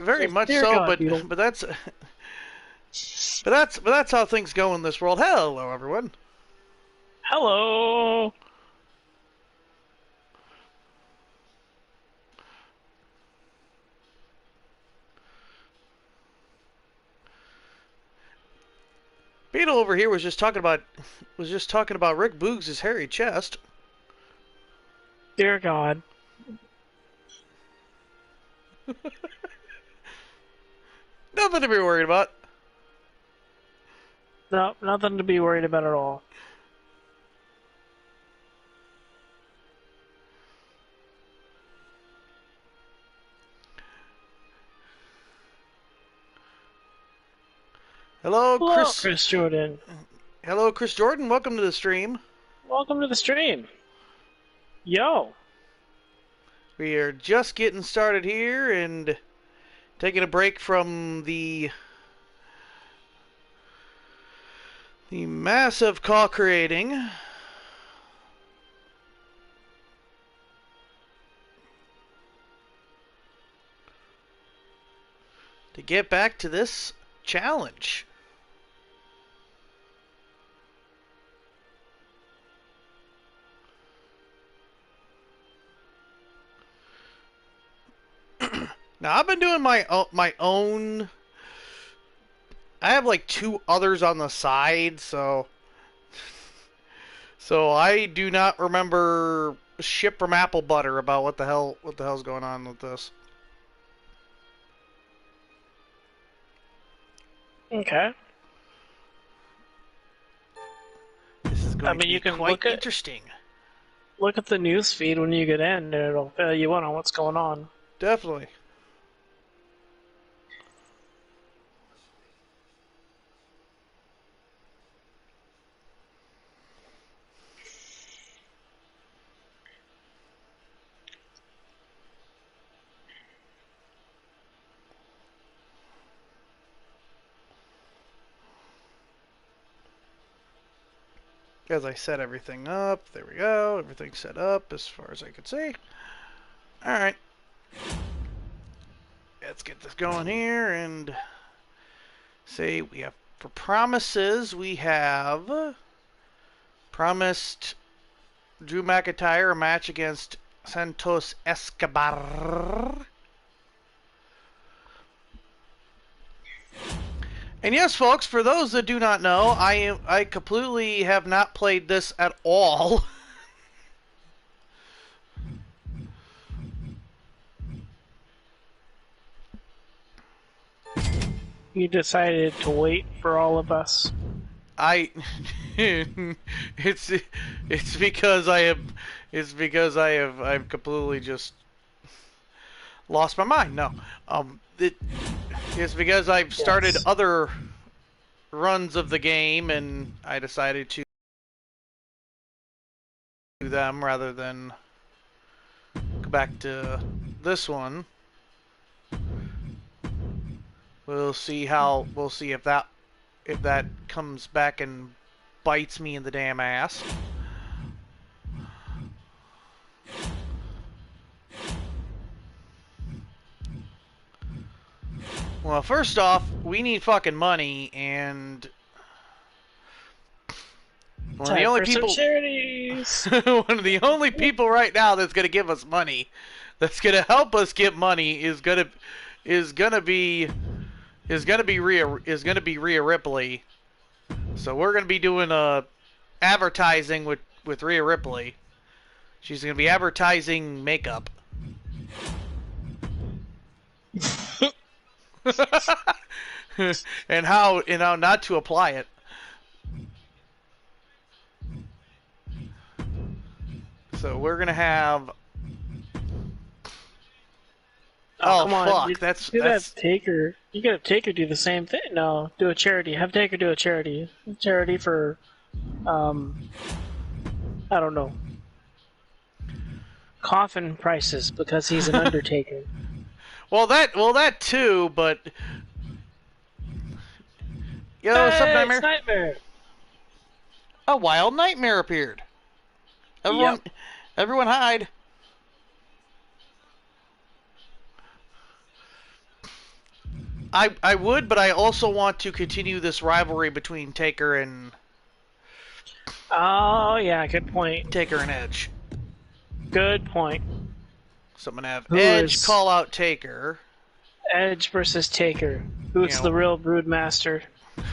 very Yes, much dear so, God, Beetle. but that's how things go in this world. Hello, everyone. Hello. Beetle over here was just talking about Rick Boogs' hairy chest. Dear God. Nothing to be worried about. No, nothing to be worried about at all. Hello, Hello, Chris. Chris Jordan. Hello, Chris Jordan. Welcome to the stream. Welcome to the stream. Yo. We are just getting started here and taking a break from the massive call creating. To get back to this challenge. Now I've been doing my own. I have like 2 others on the side, so I do not remember shit from Apple Butter about what the hell's going on with this. Okay. This is going to you be can quite interesting. look at the news feed when you get in, and it'll fill you in on what's going on. Definitely. As I set everything up, there we go. Everything's set up as far as I can see. Alright. Let's get this going here and say we have, for promises, we have promised Drew McIntyre a match against Santos Escobar. And yes, folks, for those that do not know, I completely have not played this at all. You decided to wait for all of us. It's because I've completely just lost my mind. No, it's because I've started other runs of the game and I decided to do them rather than go back to this one. We'll see if that comes back and bites me in the damn ass. Well, first off, we need fucking money, and one of the only people charities. one of the only people right now that's gonna give us money, that's gonna help us get money is gonna be Rhea Ripley. So we're gonna be doing advertising with Rhea Ripley. She's gonna be advertising makeup. and how not to apply it. So we're gonna have. Oh come fuck! on. That's Taker. You gotta Taker do the same thing. No, do a charity. Have Taker do a charity. Charity for, I don't know. Coffin prices because he's an undertaker. well, that too, but Hey, it's Nightmare. A wild nightmare appeared. Everyone hide. I would, but I also want to continue this rivalry between Taker and Oh, yeah, good point. Edge. Good point. So I'm gonna have Who Edge is call out Taker. Edge versus Taker? Who's the real Broodmaster?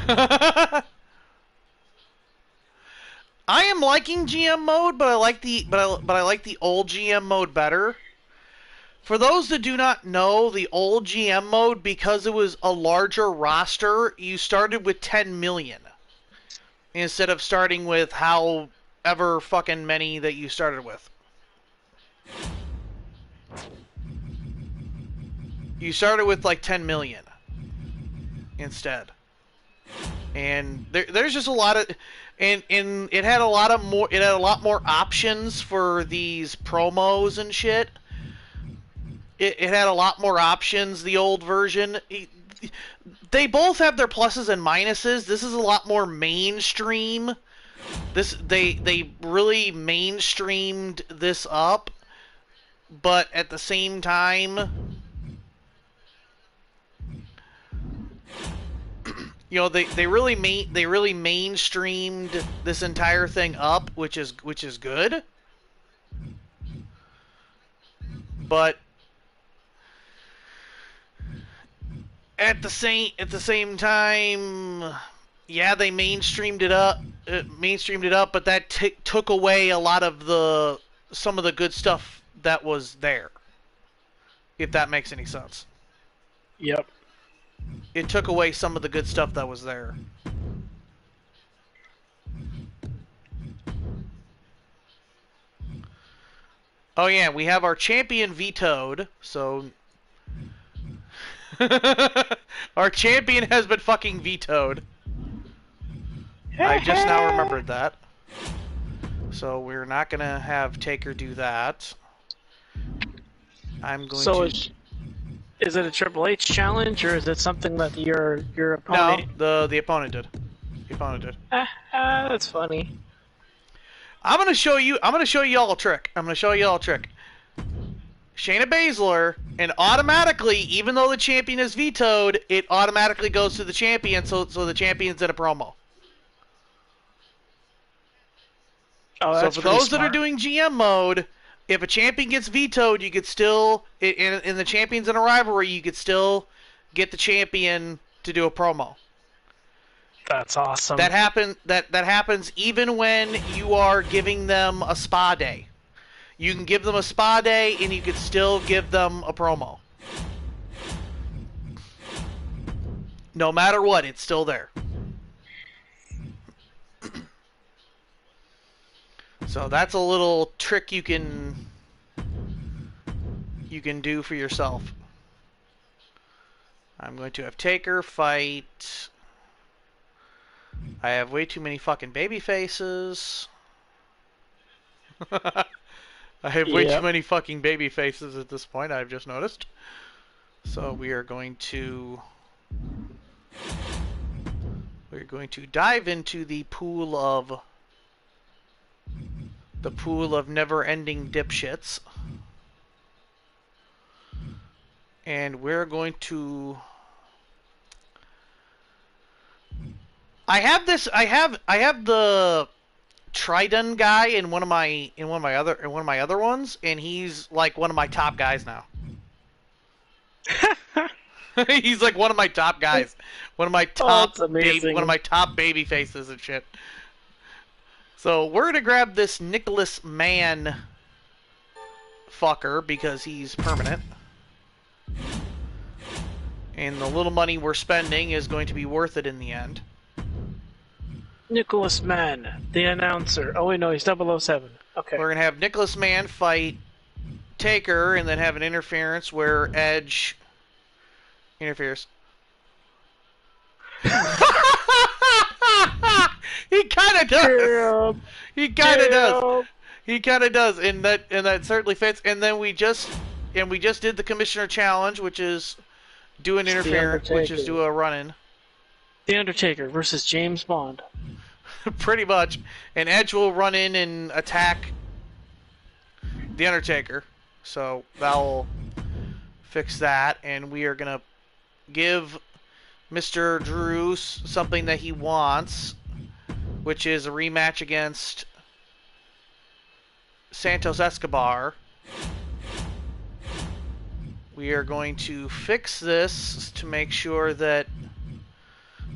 I am liking GM mode, but I like the old GM mode better. For those that do not know, the old GM mode, because it was a larger roster, you started with 10 million instead of starting with however fucking many that you started with. You started with like 10 million instead. And there's just a lot of, and it had a lot more options for these promos and shit. It had a lot more options, the old version. They both have their pluses and minuses. This is a lot more mainstream. They really mainstreamed this up, but at the same time, you know, they really mainstreamed this entire thing up, which is good. But at the same time, yeah, they mainstreamed it up, but that took away a lot of some of the good stuff that was there. If that makes any sense. Yep. It took away some of the good stuff that was there. Oh yeah, we have our champion vetoed, so our champion has been fucking vetoed. I just now remembered that. So we're not gonna have Taker do that. I'm going to. Is it a Triple H challenge, or is it something that your opponent? No, the opponent did. The opponent did. That's funny. I'm gonna show you all a trick. Shayna Baszler, and automatically, even though the champion is vetoed, it automatically goes to the champion, so the champion's in a promo. Oh, that's so for those smart. that are doing GM mode, if a champion gets vetoed, you could still, in the champions in a rivalry, you could still get the champion to do a promo. That's awesome. That happens even when you are giving them a spa day. You can give them a spa day, and you could still give them a promo. No matter what, it's still there. So that's a little trick you can do for yourself. I'm going to have Taker fight. I have way too many fucking baby faces. I have way too many fucking baby faces at this point, I've just noticed. So we are going to dive into the pool of never-ending dipshits. And we're going to I have the Tridon guy in one of my other ones, and he's like one of my top guys now. He's like one of my top guys. One of my top baby faces and shit. So we're gonna grab this Nicholas Mann fucker because he's permanent. And the little money we're spending is going to be worth it in the end. Nicholas Mann, the announcer. Oh wait, no, he's 007. Okay. We're gonna have Nicholas Mann fight Taker, and then have an interference where Edge interferes. He kind of does. He kind of does. He kind of does, and that certainly fits. And then we just did the Commissioner Challenge, which is do an interference, which is do a run-in. The Undertaker versus James Bond. Pretty much. And Edge will run in and attack the Undertaker. So that'll fix that, and we are gonna give Mr. Drew something that he wants, which is a rematch against Santos Escobar. We are going to fix this to make sure that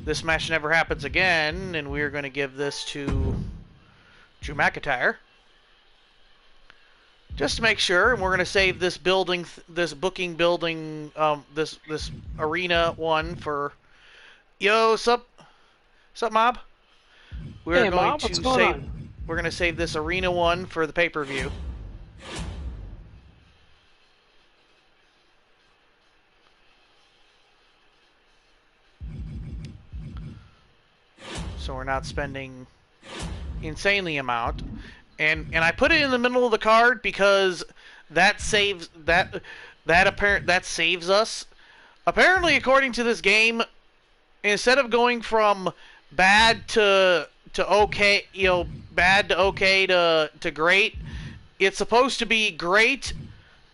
this match never happens again, and we are going to give this to Drew McIntyre. Just to make sure, and we're going to save this building, this booking building, this arena one for. Yo, sup, mob? We're Hey, going Mob, to what's going save. on? We're going to save this arena one for the pay-per-view. So we're not spending insanely amount. And I put it in the middle of the card because that saves that saves us. Apparently, according to this game, instead of going from bad to okay, bad to okay to great, it's supposed to be great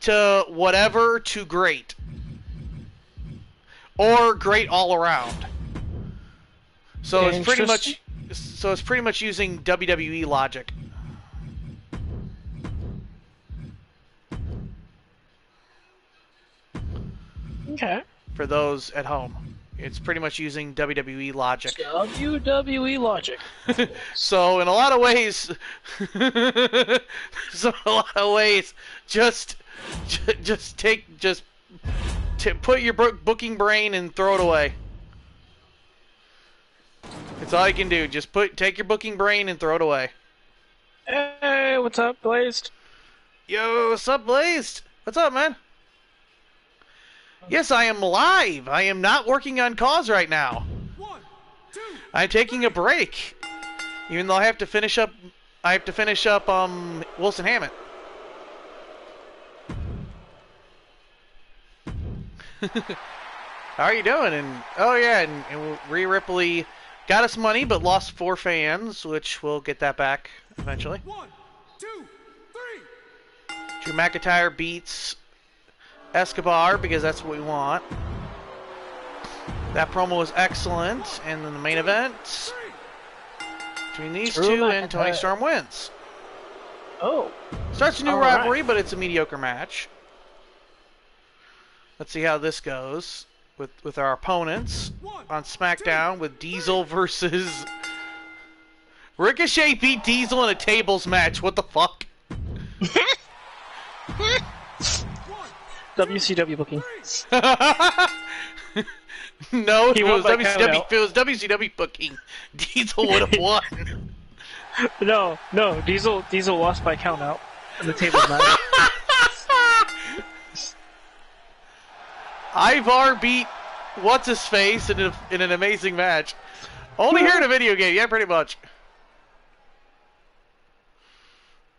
to whatever to great. Or great all around. So it's pretty much using WWE logic. Okay. For those at home, it's pretty much using WWE logic. WWE logic. So in a lot of ways, just put your booking brain and throw it away. It's all you can do. Just take your booking brain and throw it away. Hey, what's up, Blazed? Yo, what's up, Blazed? What's up, man? Yes, I am live. I am not working on cause right now. 1, 2. I'm taking a break, even though I have to finish up. Wilson Hammett. How are you doing? And oh yeah, and Rhea Ripley got us money, but lost 4 fans, which we'll get that back eventually. 1, 2, 3. Drew McIntyre beats Escobar because that's what we want. That promo was excellent, and then the main event between these two, and Toni Storm wins. Oh. Starts a new rivalry, but it's a mediocre match. Let's see how this goes with our opponents on SmackDown with Diesel versus Ricochet beat Diesel in a tables match. What the fuck? WCW booking. No, if it was WCW booking, Diesel would have won. No, Diesel lost by count out in the tables match. Ivar beat what's-his-face in an amazing match. Only here in a video game, yeah, pretty much.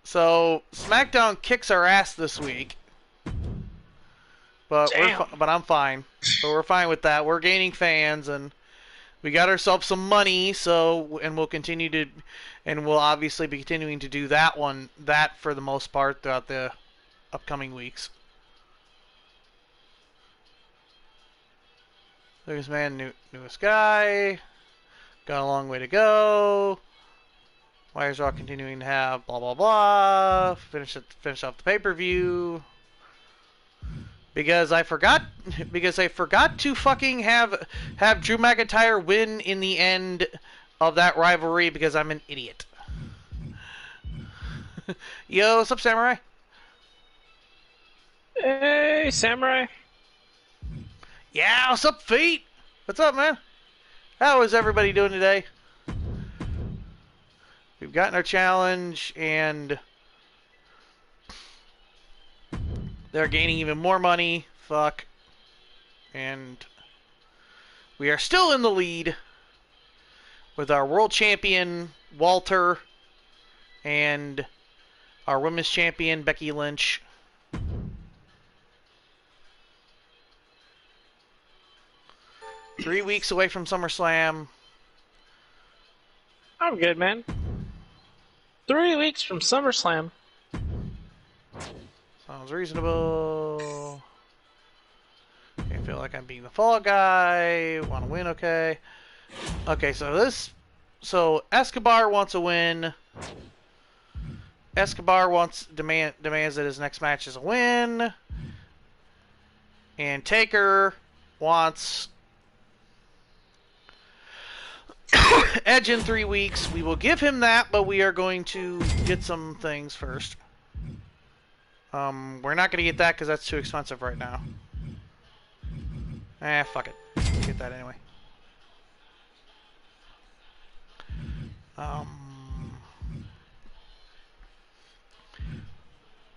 So, SmackDown kicks our ass this week. But I'm fine. So we're fine with that. We're gaining fans, and we got ourselves some money, and we'll obviously be continuing to do that for the most part throughout the upcoming weeks. There's man, newest guy. Got a long way to go. Wires are continuing to have blah blah blah. Finish off the pay-per-view. Because I forgot to fucking have Drew McIntyre win in the end of that rivalry because I'm an idiot. Yo, what's up, Samurai? Hey, Samurai. Yeah, what's up, Feet? What's up, man? How is everybody doing today? We've gotten our challenge, and they're gaining even more money. Fuck. And we are still in the lead with our world champion, Walter, and our women's champion, Becky Lynch. Three weeks away from SummerSlam. I'm good, man. 3 weeks from SummerSlam. Sounds reasonable. Okay, feel like I'm being the fall guy. Want to win, okay. Okay, so Escobar wants a win. Escobar demands that his next match is a win. And Taker wants Edge in 3 weeks. We will give him that, but we are going to get some things first. We're not going to get that because that's too expensive right now. Fuck it. We'll get that anyway.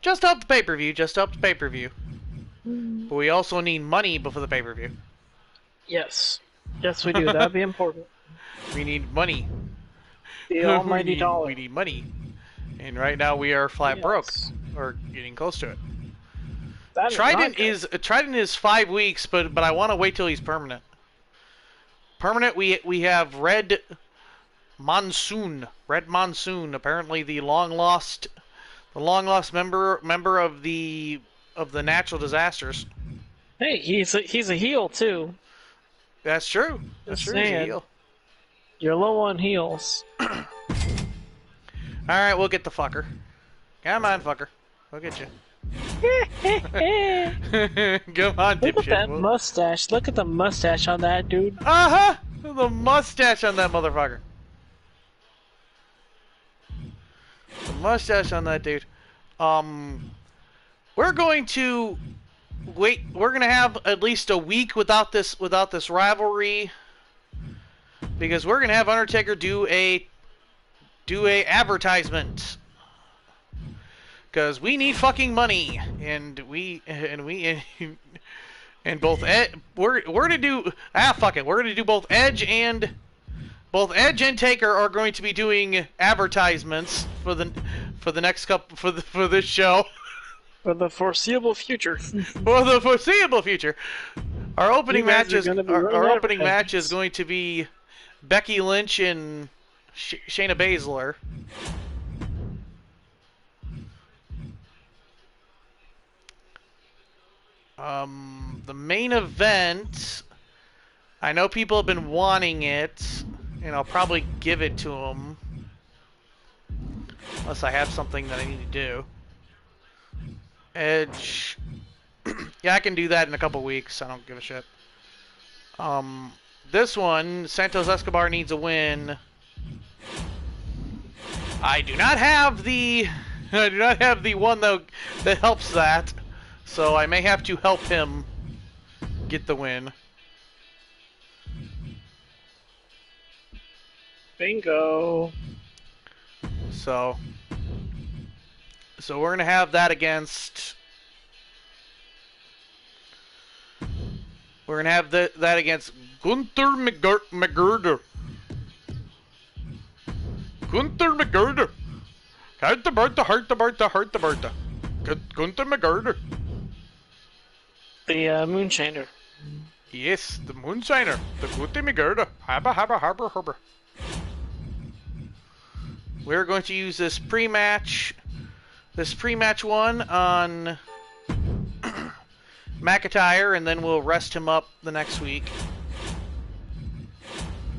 Just up the pay-per-view. Just up the pay-per-view. But we also need money before the pay-per-view. Yes. Yes, we do. That'd be important. We need money. The almighty dollar. We need money. And right now we are flat broke. Or getting close to it. Trident is 5 weeks, but I want to wait till he's permanent. Permanent, we have Red Monsoon. Red Monsoon, apparently the long lost member of the natural disasters. Hey, he's a heel too. That's true. That's true. He's a heel. You're low on heels. All right, we'll get the fucker. Come on, fucker. We'll get you. Come on, dipshit. Look at that mustache. Look at the mustache on that dude. Uh-huh! The mustache on that motherfucker. The mustache on that dude. We're going to wait. We're going to have at least a week without this rivalry, because we're going to have Undertaker do a advertisement. Because we need fucking money, and both we're gonna do fuck it. We're gonna do both Edge and Taker are going to be doing advertisements for the next couple for this show. For the foreseeable future. For the foreseeable future, our opening match is going to be Becky Lynch and Shayna Baszler. The main event, I know people have been wanting it, and I'll probably give it to them. Unless I have something that I need to do. Edge. Yeah, I can do that in a couple weeks. I don't give a shit. This one, Santos Escobar needs a win. I do not have the one that helps that. So I may have to help him get the win. Bingo. So we're gonna have that against. We're gonna have that against Gunther McGirder. Gunther McGirder. Heart the Bertha. Gunther McGirder. The Moonshiner. Yes, the Moonshiner. The Gunther McGirder. Harbor. We're going to use this pre-match one on McIntyre, and then we'll rest him up the next week.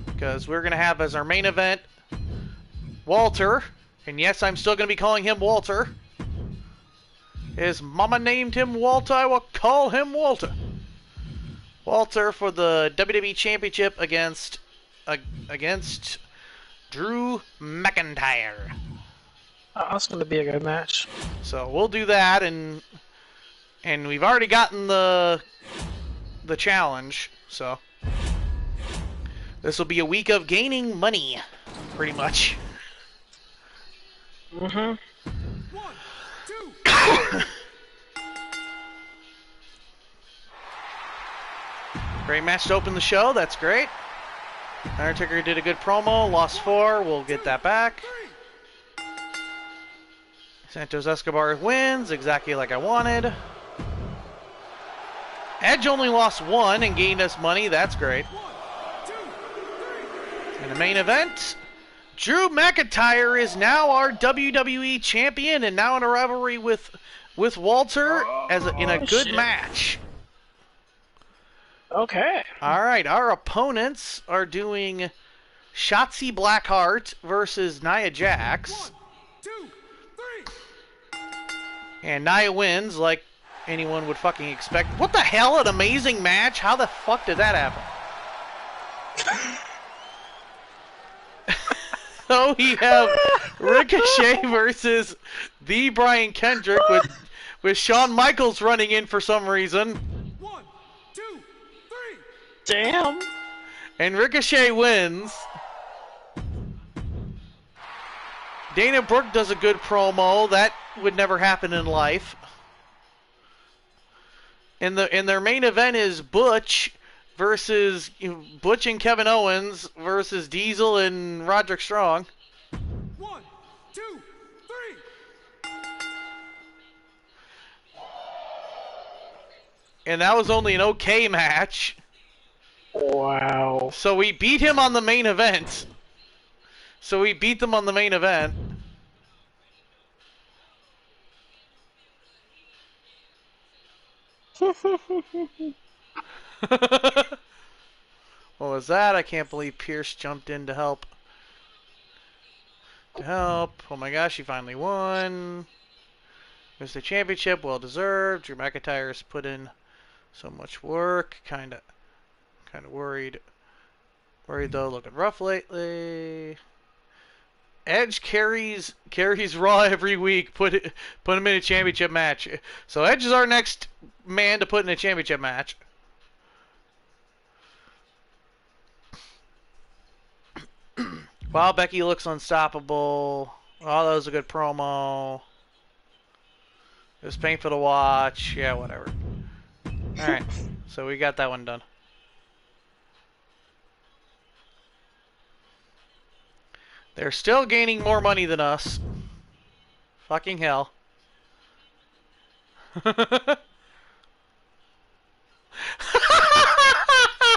Because we're going to have as our main event Walter. And yes, I'm still going to be calling him Walter. His mama named him Walter, I will call him Walter. Walter for the WWE Championship against Drew McIntyre. Oh, that's going to be a good match. So we'll do that, and we've already gotten the challenge, so this will be a week of gaining money, pretty much. Mm-hmm. 1, 2. Great match to open the show. That's great. Undertaker did a good promo. Lost 4. We'll get that back. Santos Escobar wins exactly like I wanted. Edge only lost 1 and gained us money. That's great. 1, 2, 3. In the main event, Drew McIntyre is now our WWE champion and now in a rivalry with Walter in a good match. Okay. All right, our opponents are doing Shotzi Blackheart versus Nia Jax. 1, 2, 3. And Nia wins like anyone would fucking expect. What the hell? An amazing match? How the fuck did that happen? So we have Ricochet versus the Brian Kendrick with Shawn Michaels running in for some reason. 1, 2, 3. Damn. And Ricochet wins. Dana Brooke does a good promo. That would never happen in life. And their main event is Butch versus Butch and Kevin Owens versus Diesel and Roderick Strong. 1, 2, 3. And that was only an okay match. Wow. So we beat him on the main event. So we beat them on the main event. What was that? I can't believe Pierce jumped in to help. Oh my gosh, he finally won. It's the championship, well deserved. Drew McIntyre's put in so much work. Kinda worried. Worried though, looking rough lately. Edge carries Raw every week. Put him in a championship match. So Edge is our next man to put in a championship match. Wow, Becky looks unstoppable. Oh, that was a good promo. It was painful to watch. Yeah, whatever. Alright, so we got that one done. They're still gaining more money than us. Fucking hell.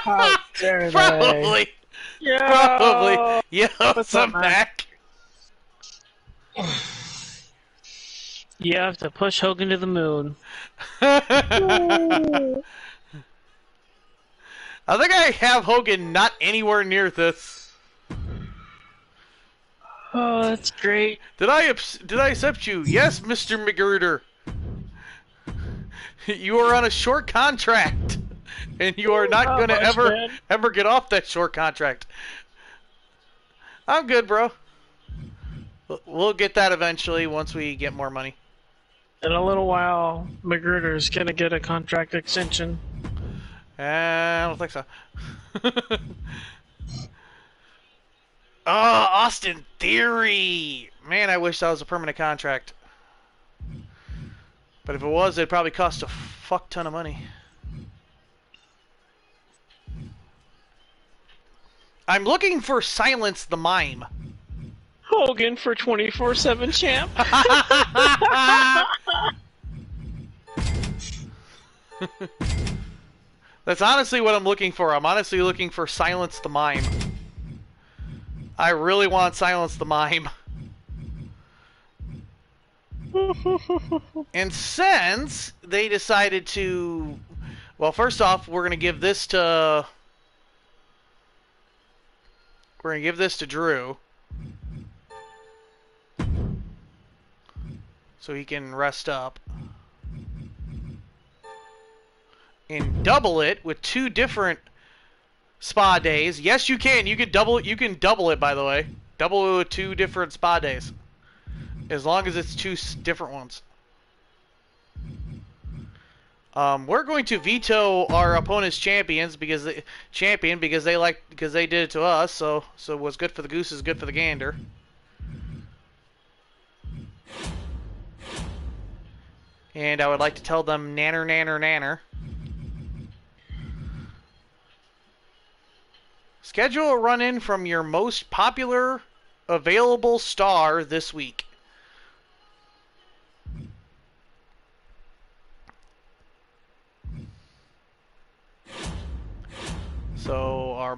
How dare they? Probably. Yeah. Probably. Yeah, What's some up, man? back. You have to push Hogan to the moon. I think I have Hogan not anywhere near this. Oh, that's great. Did I accept you? Yes, Mr. McGirder. You are on a short contract, and you are not going to ever get off that short contract. I'm good, bro. We'll get that eventually once we get more money. In a little while, McGruder's gonna get a contract extension. I don't think so. Oh, Austin Theory! Man, I wish that was a permanent contract. But if it was, it'd probably cost a fuck ton of money. I'm looking for Silence the Mime. Hogan for 24/7 champ. That's honestly what I'm looking for. I'm honestly looking for Silence the Mime. I really want Silence the Mime. And since they decided to... Well, first off, we're going to give this to... We're going to give this to Drew. So he can rest up. And double it with 2 different spa days. Yes, you can. You can double it, by the way. Double it with 2 different spa days. As long as it's 2 different ones. We're going to veto our opponent's champions because they did it to us. So what's good for the goose is good for the gander. And I would like to tell them nanner, nanner, nanner. Schedule a run-in from your most popular available star this week. So our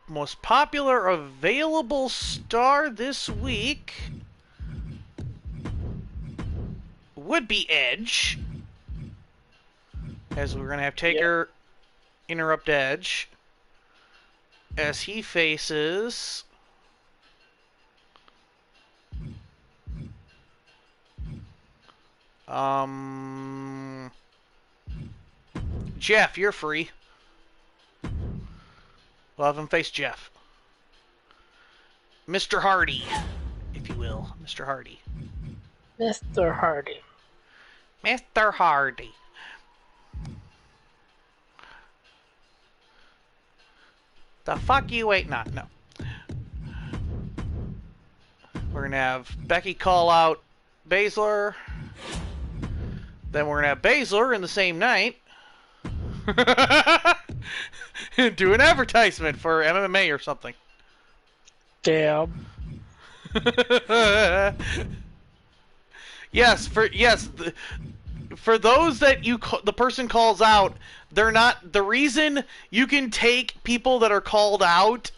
most popular available star this week would be Edge, as we're gonna have Taker Interrupt Edge as he faces Jeff. You're free. We'll have him face Jeff. Mr. Hardy, if you will. Mr. Hardy. Mr. Hardy. Mr. Hardy. The fuck you waiting on? No. We're going to have Becky call out Baszler. Then we're going to have Baszler in the same night do an advertisement for MMA or something. Damn. Yes, for those that the person calls out, they're not the reason. You can take people that are called out,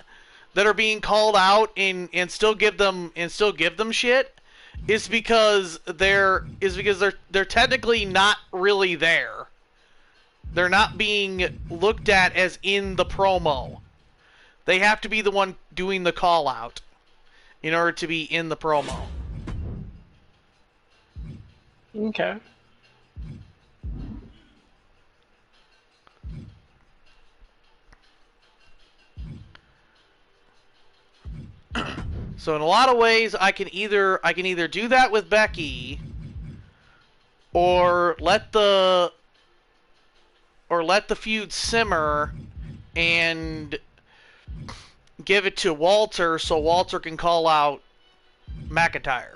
that are being called out, and still give them shit, is because they're technically not really there. They're not being looked at as in the promo. They have to be the one doing the call out in order to be in the promo. Okay. So in a lot of ways, I can either do that with Becky, or let the feud simmer and give it to Walter so Walter can call out McIntyre.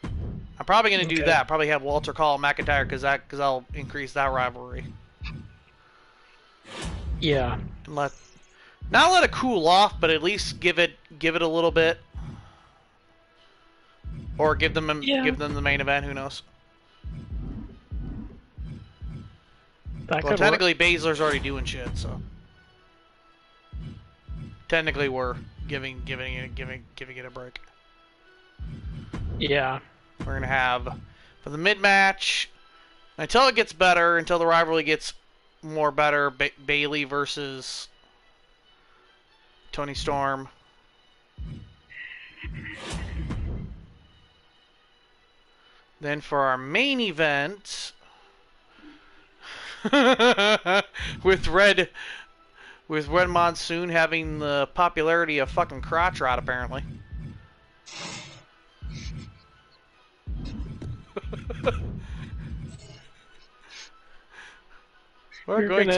I'm probably going to do that. Probably have Walter call McIntyre because I'll increase that rivalry. Yeah. Not let it cool off, but at least give it a little bit, or give them the main event. Who knows? Well, technically, Baszler's already doing shit, so technically we're giving it a break. Yeah. We're gonna have for the mid match until it gets better, until the rivalry gets more better. Bayley versus Toni Storm. Then for our main event, with Red Monsoon having the popularity of fucking Crotch Rod, apparently. You're gonna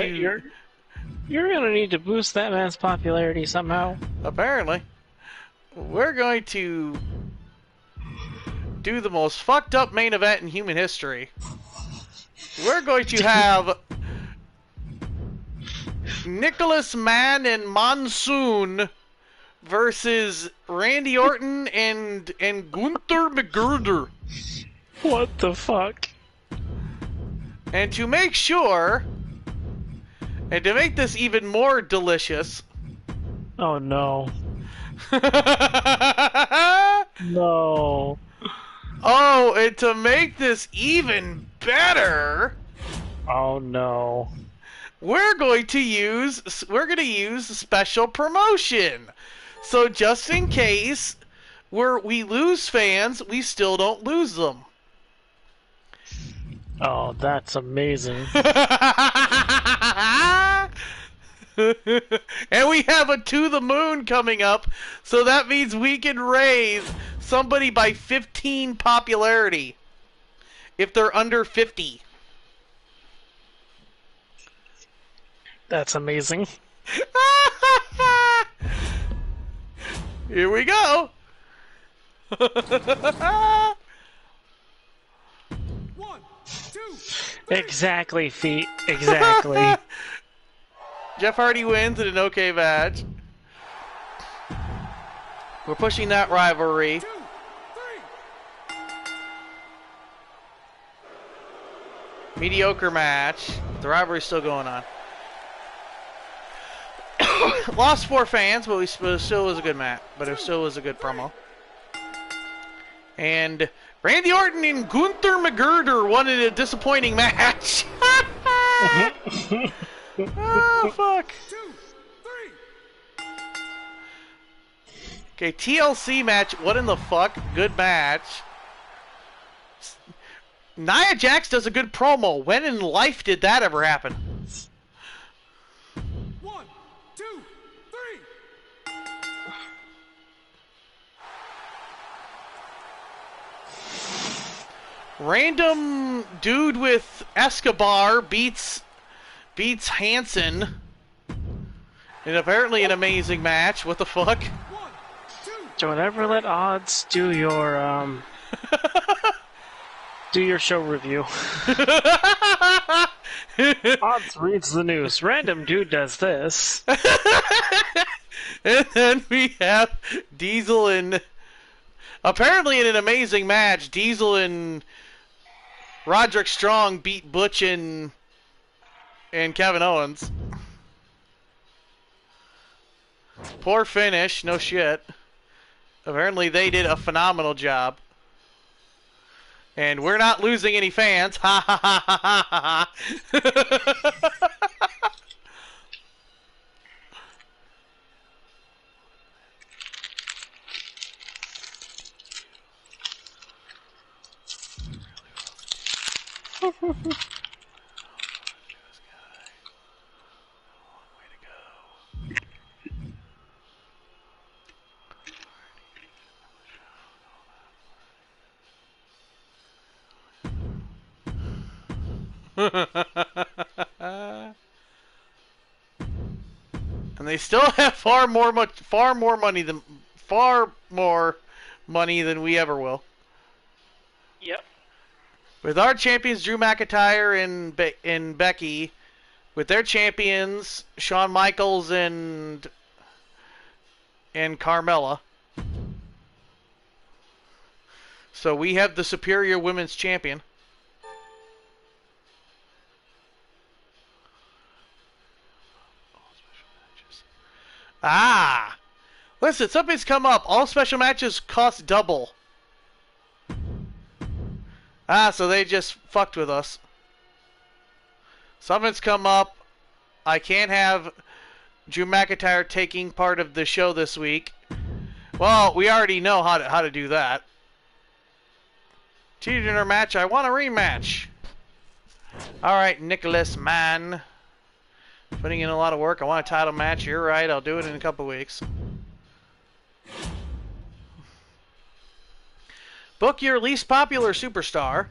need to boost that man's popularity somehow. Apparently. We're going to do the most fucked up main event in human history. We're going to have Nicholas Mann and Monsoon versus Randy Orton and Gunther McGruder. What the fuck? And to make sure, and to make this even more delicious... Oh no. No. Oh, and to make this even better... Oh no. We're going to use special promotion. So just in case we lose fans, we still don't lose them. Oh, that's amazing. And we have a To the Moon coming up, so that means we can raise somebody by 15 popularity if they're under 50. That's amazing. Here we go. 1, 2, 3. Exactly, feet. Exactly. Jeff Hardy wins in an okay match. We're pushing that rivalry. 2, 3. Mediocre match. The rivalry's still going on. Lost 4 fans, but it still was a good match. But it still was a good promo. And Randy Orton and Gunther McGruder won in a disappointing match. Oh, fuck. 2, 3. Okay, TLC match. What in the fuck? Good match. Nia Jax does a good promo. When in life did that ever happen? 1, 2, 3. Random dude with Escobar beats Hanson in apparently an amazing match. What the fuck? 1, 2. Don't ever let odds do your do your show review. Odds reads the news. Random dude does this. And then we have Diesel and apparently in an amazing match, Diesel and Roderick Strong beat Butch and Kevin Owens. Poor finish, no shit. Apparently they did a phenomenal job. And we're not losing any fans. Ha ha ha ha ha ha. And they still have far more money than we ever will. Yep. With our champions Drew McIntyre and Becky, with their champions Shawn Michaels and Carmella. So we have the superior women's champion. Ah! Listen, something's come up. All special matches cost double. Ah, so they just fucked with us. Something's come up. I can't have Drew McIntyre taking part of the show this week. Well, we already know how to do that. Cheated in our match. I want a rematch. Alright, Nicholas Mann. Putting in a lot of work. I want a title match. You're right. I'll do it in a couple weeks. Book your least popular superstar.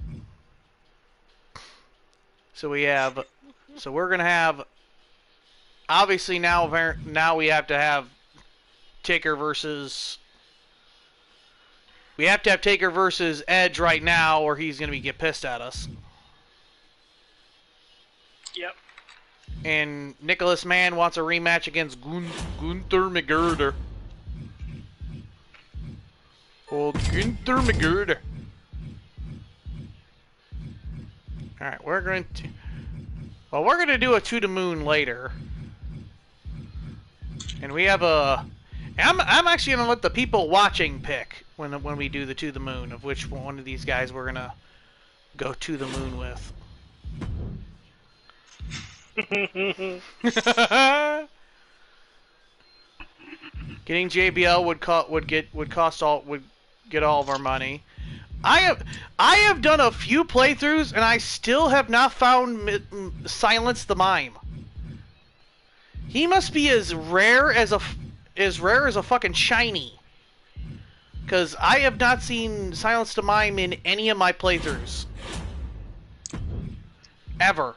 So we're gonna have. Obviously now we have to have Taker versus. We have to have Taker versus Edge right now, or he's gonna get pissed at us. Yep. And Nicholas Mann wants a rematch against Gunther McGirder. Old Gunther McGirder. Alright, we're going to do a To the Moon later. And we have a... I'm actually going to let the people watching pick when we do the To the Moon of which one of these guys we're going to go to the moon with. Getting JBL would get all of our money. I have done a few playthroughs and I still have not found Silence the Mime. He must be as rare as a fucking shiny. Cause I have not seen Silence the Mime in any of my playthroughs. Ever.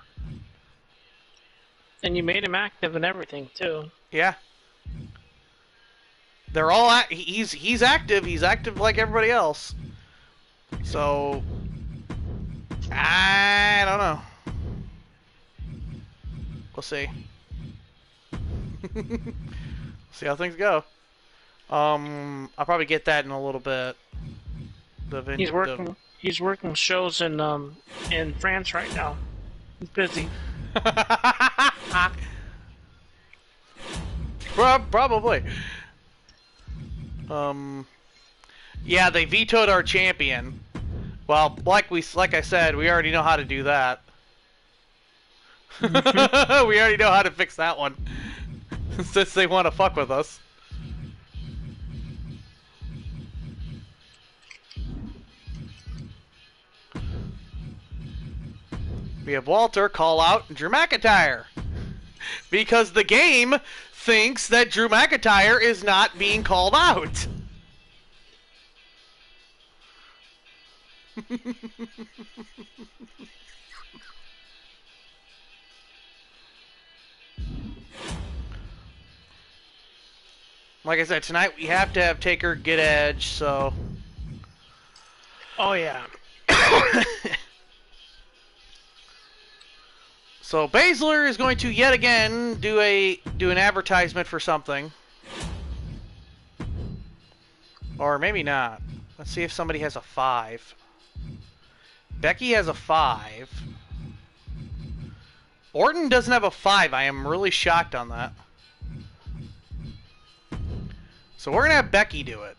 And you made him active and everything too. Yeah. They're all he's active. He's active like everybody else. So I don't know. We'll see. See how things go. I'll probably get that in a little bit. He's working shows in France right now. He's busy. Probably. Yeah, they vetoed our champion. Well, like I said, we already know how to do that. We already know how to fix that one. Since they want to fuck with us. We have Walter call out Drew McIntyre. Because the game thinks that Drew McIntyre is not being called out. Like I said, tonight we have to have Taker get Edge, so... Oh, yeah. So Baszler is going to yet again do an advertisement for something. Or maybe not. Let's see if somebody has a 5. Becky has a 5. Orton doesn't have a 5. I am really shocked on that. So we're going to have Becky do it.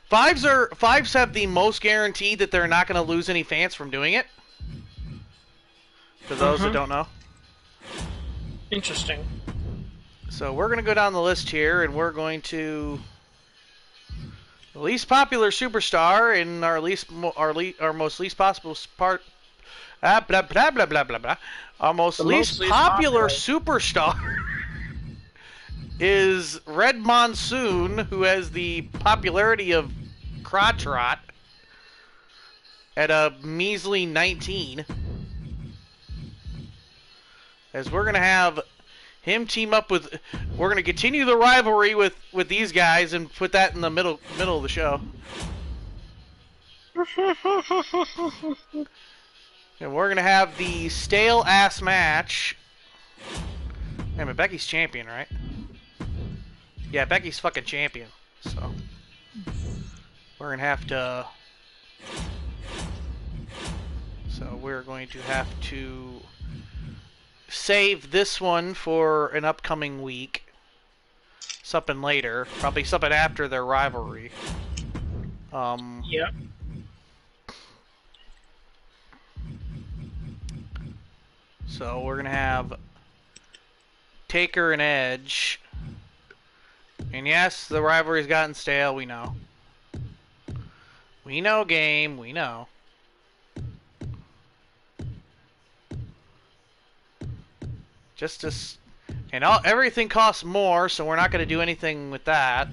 Fives have the most guaranteed that they're not going to lose any fans from doing it. For those that don't know. Interesting. So we're going to go down the list here, and we're going to... The least popular superstar in our most least possible part... blah, blah, blah, blah, blah, blah. Our most least popular superstar is Red Monsoon, who has the popularity of Crotch Rot at a measly 19. As we're going to have him team up with... We're going to continue the rivalry with these guys and put that in the middle of the show. And we're going to have the stale-ass match. Hey, but Becky's champion, right? Yeah, Becky's fucking champion. So, we're going to have to... So, we're going to have to... save this one for an upcoming week. Something later. Probably something after their rivalry. Yep. So we're going to have Taker and Edge. And yes, the rivalry's gotten stale, we know. We know, game, we know. And everything costs more, so we're not going to do anything with that.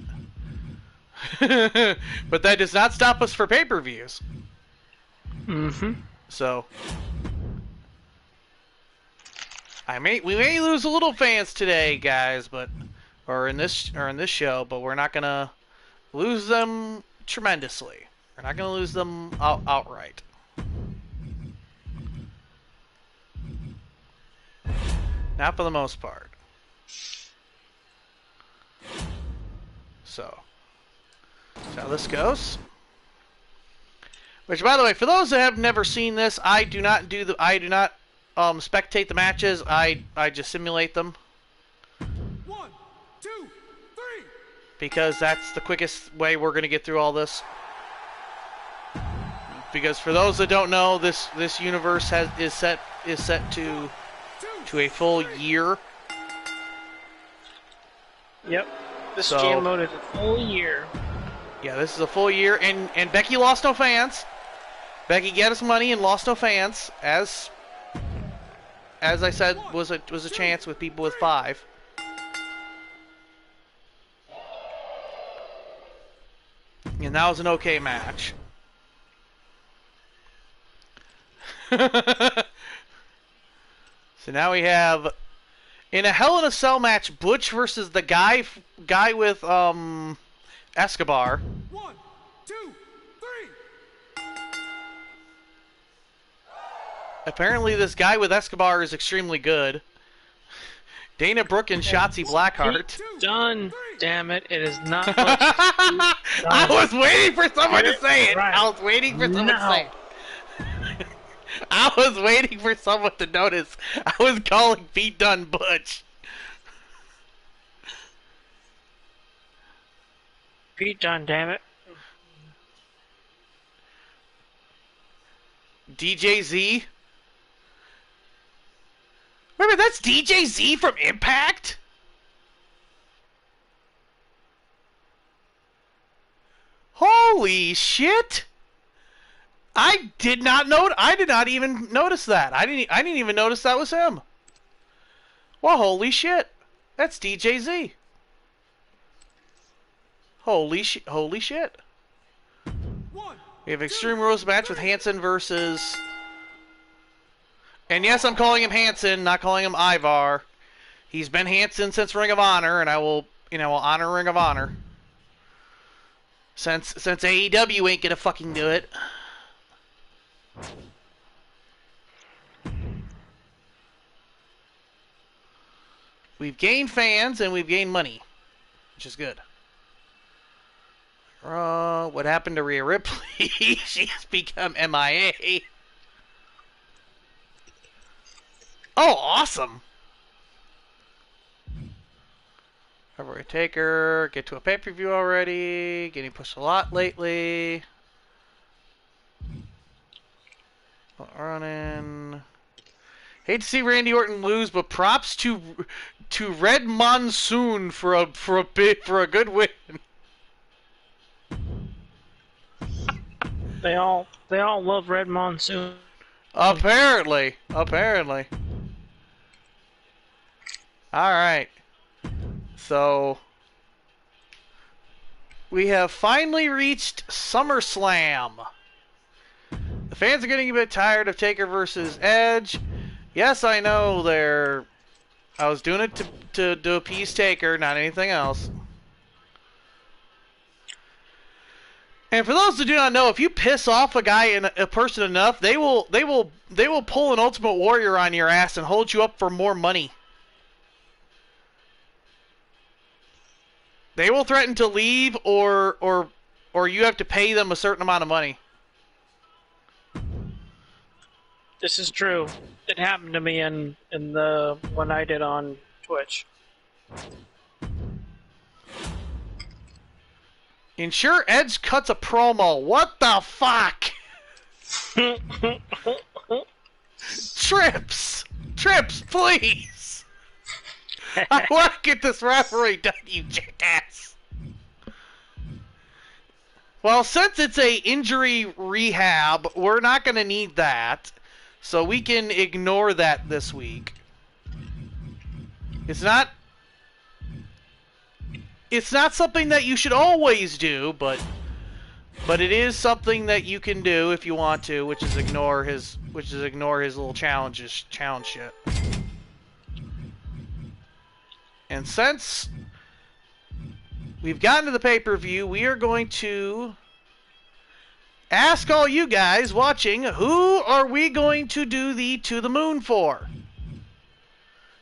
But that does not stop us for pay-per-views. So we may lose a little fans today, guys, or in this show, but we're not going to lose them tremendously. We're not going to lose them outright. Not for the most part. So that's how this goes. Which, by the way, for those that have never seen this, I do not spectate the matches. I just simulate them. 1, 2, 3. Because that's the quickest way we're going to get through all this. Because for those that don't know, this universe is set to a full year. Yep. This GM mode is a full year. Yeah, this is a full year, and Becky lost no fans. Becky got us money and lost no fans, as I said, was a chance with people with 5. And that was an okay match. So now we have, in a Hell in a Cell match, Butch versus the guy with Escobar. 1, 2, 3. Apparently this guy with Escobar is extremely good. Dana Brooke and Shotzi Blackheart. Done. Damn it. It is not. I was waiting for someone to say it. Right. I was waiting for someone to say it. I was waiting for someone to notice. I was calling Pete Dunne Butch. Pete Dunne, damn it. DJ Z. Wait a minute, that's DJZ from Impact? Holy shit! I did not know. I did not even notice that. I didn't even notice that was him. Well, holy shit! That's DJZ. Holy shit! One, We have Extreme Rules match with Hansen versus. And yes, I'm calling him Hansen, not calling him Ivar. He's been Hansen since Ring of Honor, and I will, will honor Ring of Honor. Since AEW ain't gonna fucking do it. We've gained fans and we've gained money, which is good. What happened to Rhea Ripley? She's become MIA. Oh, awesome! February Taker, get to a pay-per-view already. Getting pushed a lot lately. Running. Hate to see Randy Orton lose, but props to Red Monsoon for a good win. They all love Red Monsoon. Apparently. Alright. So, we have finally reached SummerSlam. The fans are getting a bit tired of Taker versus Edge. Yes, I know I was doing it to appease Taker, not anything else. And for those who do not know, if you piss off a guy and a person enough, they will pull an Ultimate Warrior on your ass and hold you up for more money. They will threaten to leave, or you have to pay them a certain amount of money. This is true. It happened to me in the one I did on Twitch. Ensure Edge cuts a promo. What the fuck? Trips, please. I want to get this referee done, you jackass. Well, since it's a injury rehab, we're not going to need that. So we can ignore that this week. It's not something that you should always do, but it is something that you can do if you want to, which is ignore his little challenge shit. And since we've gotten to the pay-per-view, we are going to ask all you guys watching, who are we going to do the To the Moon for?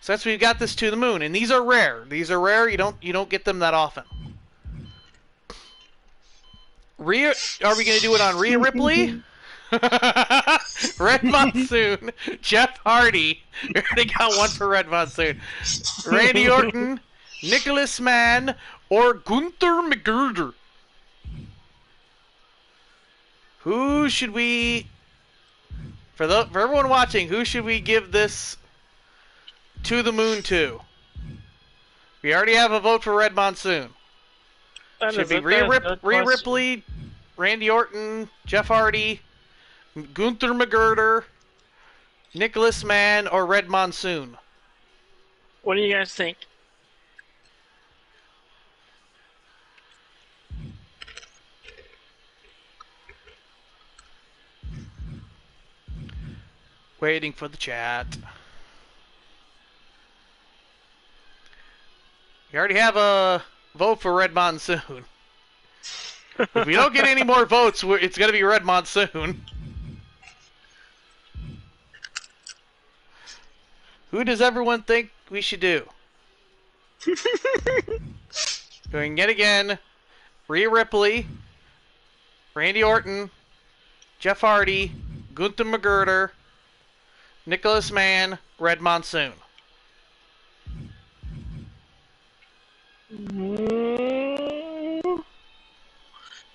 Since we've got this To the Moon, and these are rare. You don't get them that often. Are we going to do it on Rhea Ripley? Red Monsoon, Jeff Hardy. We already got one for Red Monsoon. Randy Orton, Nicholas Mann, or Gunther McGruder. Who should we, for everyone watching, who should we give this To the Moon to? We already have a vote for Red Monsoon. Should be Rhea Ripley, Randy Orton, Jeff Hardy, Gunther McGruder, Nicholas Mann, or Red Monsoon. What do you guys think? Waiting for the chat. We already have a vote for Red Monsoon. If we don't get any more votes, it's going to be Red Monsoon. Who does everyone think we should do? Going yet again. Rhea Ripley, Randy Orton, Jeff Hardy, Gunther McGruder, Nicholas Mann, Red Monsoon.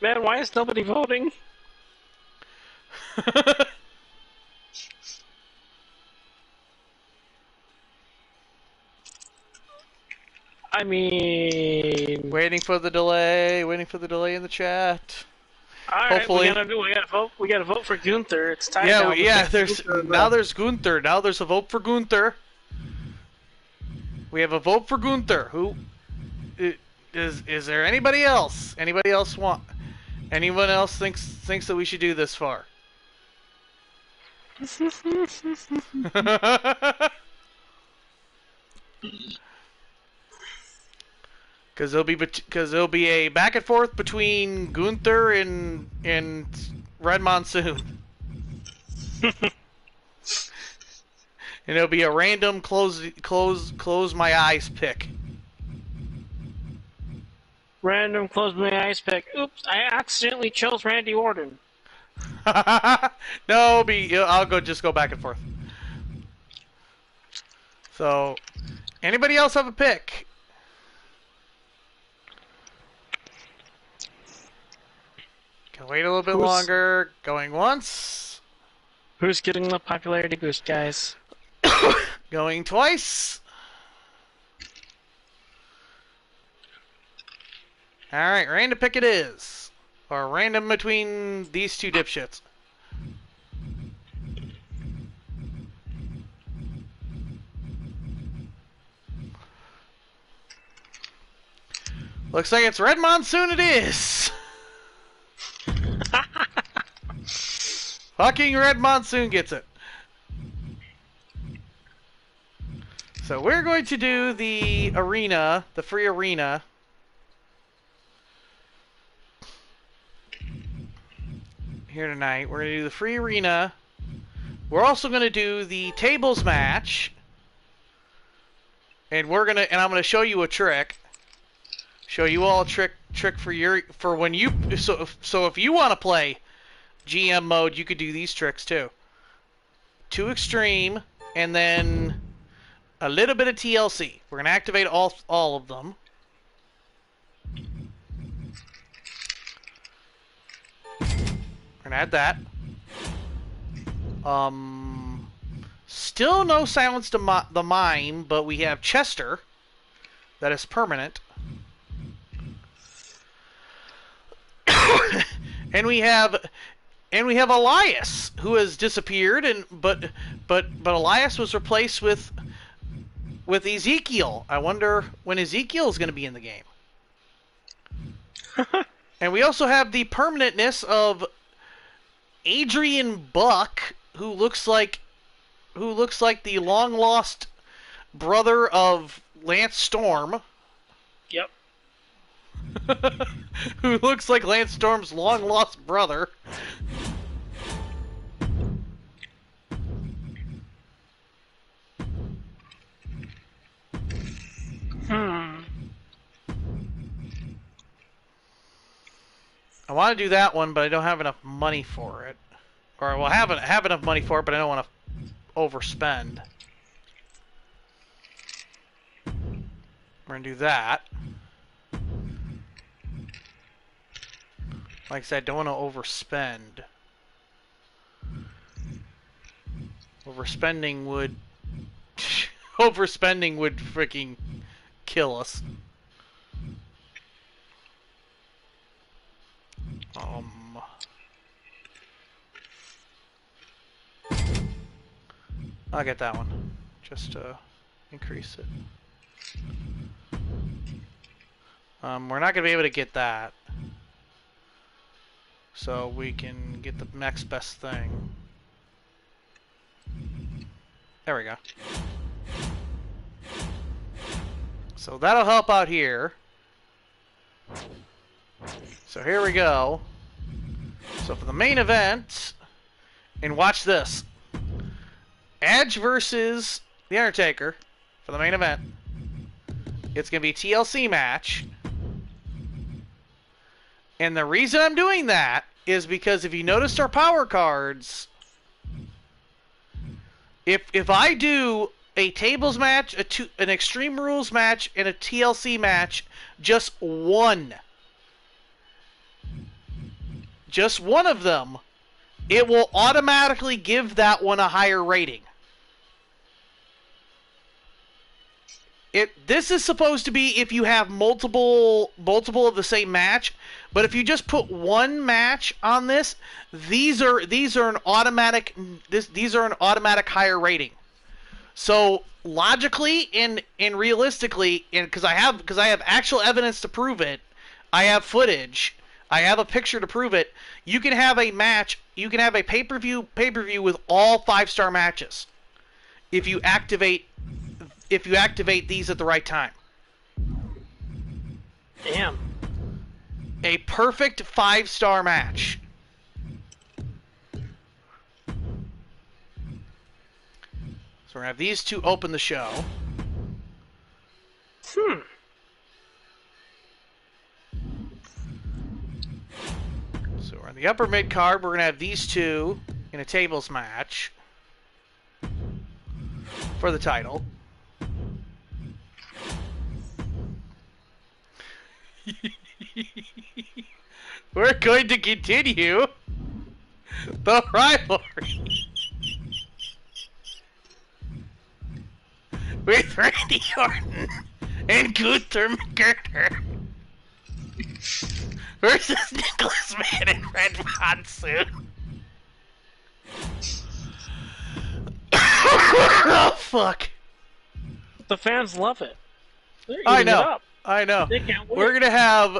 Man, why is nobody voting? I mean, Waiting for the delay. Waiting for the delay in the chat. all right, Hopefully. we gotta vote for Gunther. It's tied Yeah, now. yeah. There's Gunther. Now there's a vote for Gunther. We have a vote for Gunther. Who is there anybody else? Anybody else want? Anyone else thinks that we should do this far? Because there'll be a back and forth between Gunther and Red Monsoon. And it'll be a random close my eyes pick. Random close my eyes pick. Oops, I accidentally chose Randy Orton. No, I'll just go back and forth. So, anybody else have a pick? Can wait a little bit longer. Going once. Who's getting the popularity boost, guys? Going twice. Alright, random pick it is. Or random between these two dipshits. Looks like it's Red Monsoon it is. Fucking Red Monsoon gets it. So we're going to do the arena, the free arena. Here tonight. We're going to do the free arena. We're also going to do the tables match. And I'm going to show you a trick. Show you all a trick for when you so if you want to play GM mode, you could do these tricks too. 2 extreme and then a little bit of TLC. We're going to activate all of them. We're going to add that. Still no Silence the Mime, but we have Chester. That is permanent. and we have Elias, who has disappeared, but Elias was replaced with Ezekiel. I wonder when Ezekiel is going to be in the game. And we also have the permanentness of Adrian Buck, who looks like the long lost brother of Lance Storm. Yep. Who looks like Lance Storm's long lost brother. I want to do that one, but I don't have enough money for it. Or I will have enough money for it, but I don't want to overspend. We're going to do that. Like I said, don't want to overspend. Overspending would freaking kill us. I'll get that one, just to increase it. We're not gonna be able to get that, so we can get the next best thing. There we go. So that'll help out here. So here we go. So for the main event, and watch this. Edge versus The Undertaker for the main event. It's going to be a TLC match. And the reason I'm doing that is because if you noticed our power cards, if I do a tables match, an Extreme Rules match, and a TLC match, just one of them, it will automatically give that one a higher rating. This is supposed to be if you have multiple of the same match, but if you just put one match on this, these are an automatic higher rating. So logically and realistically, and because I have actual evidence to prove it, I have footage, I have a picture to prove it. You can have a match, you can have a pay-per-view with all 5-star matches if you activate these at the right time. Damn. A perfect 5-star match. So we're gonna have these two open the show. So we're on the upper mid card. We're gonna have these two in a tables match for the title. We're going to continue the rivalry with Randy Orton and Gunther McGregor versus Nicholas Mann and Red Monsoon. Oh, fuck. The fans love it. They're eating I know. it up. I know. They can't wait. We're going to have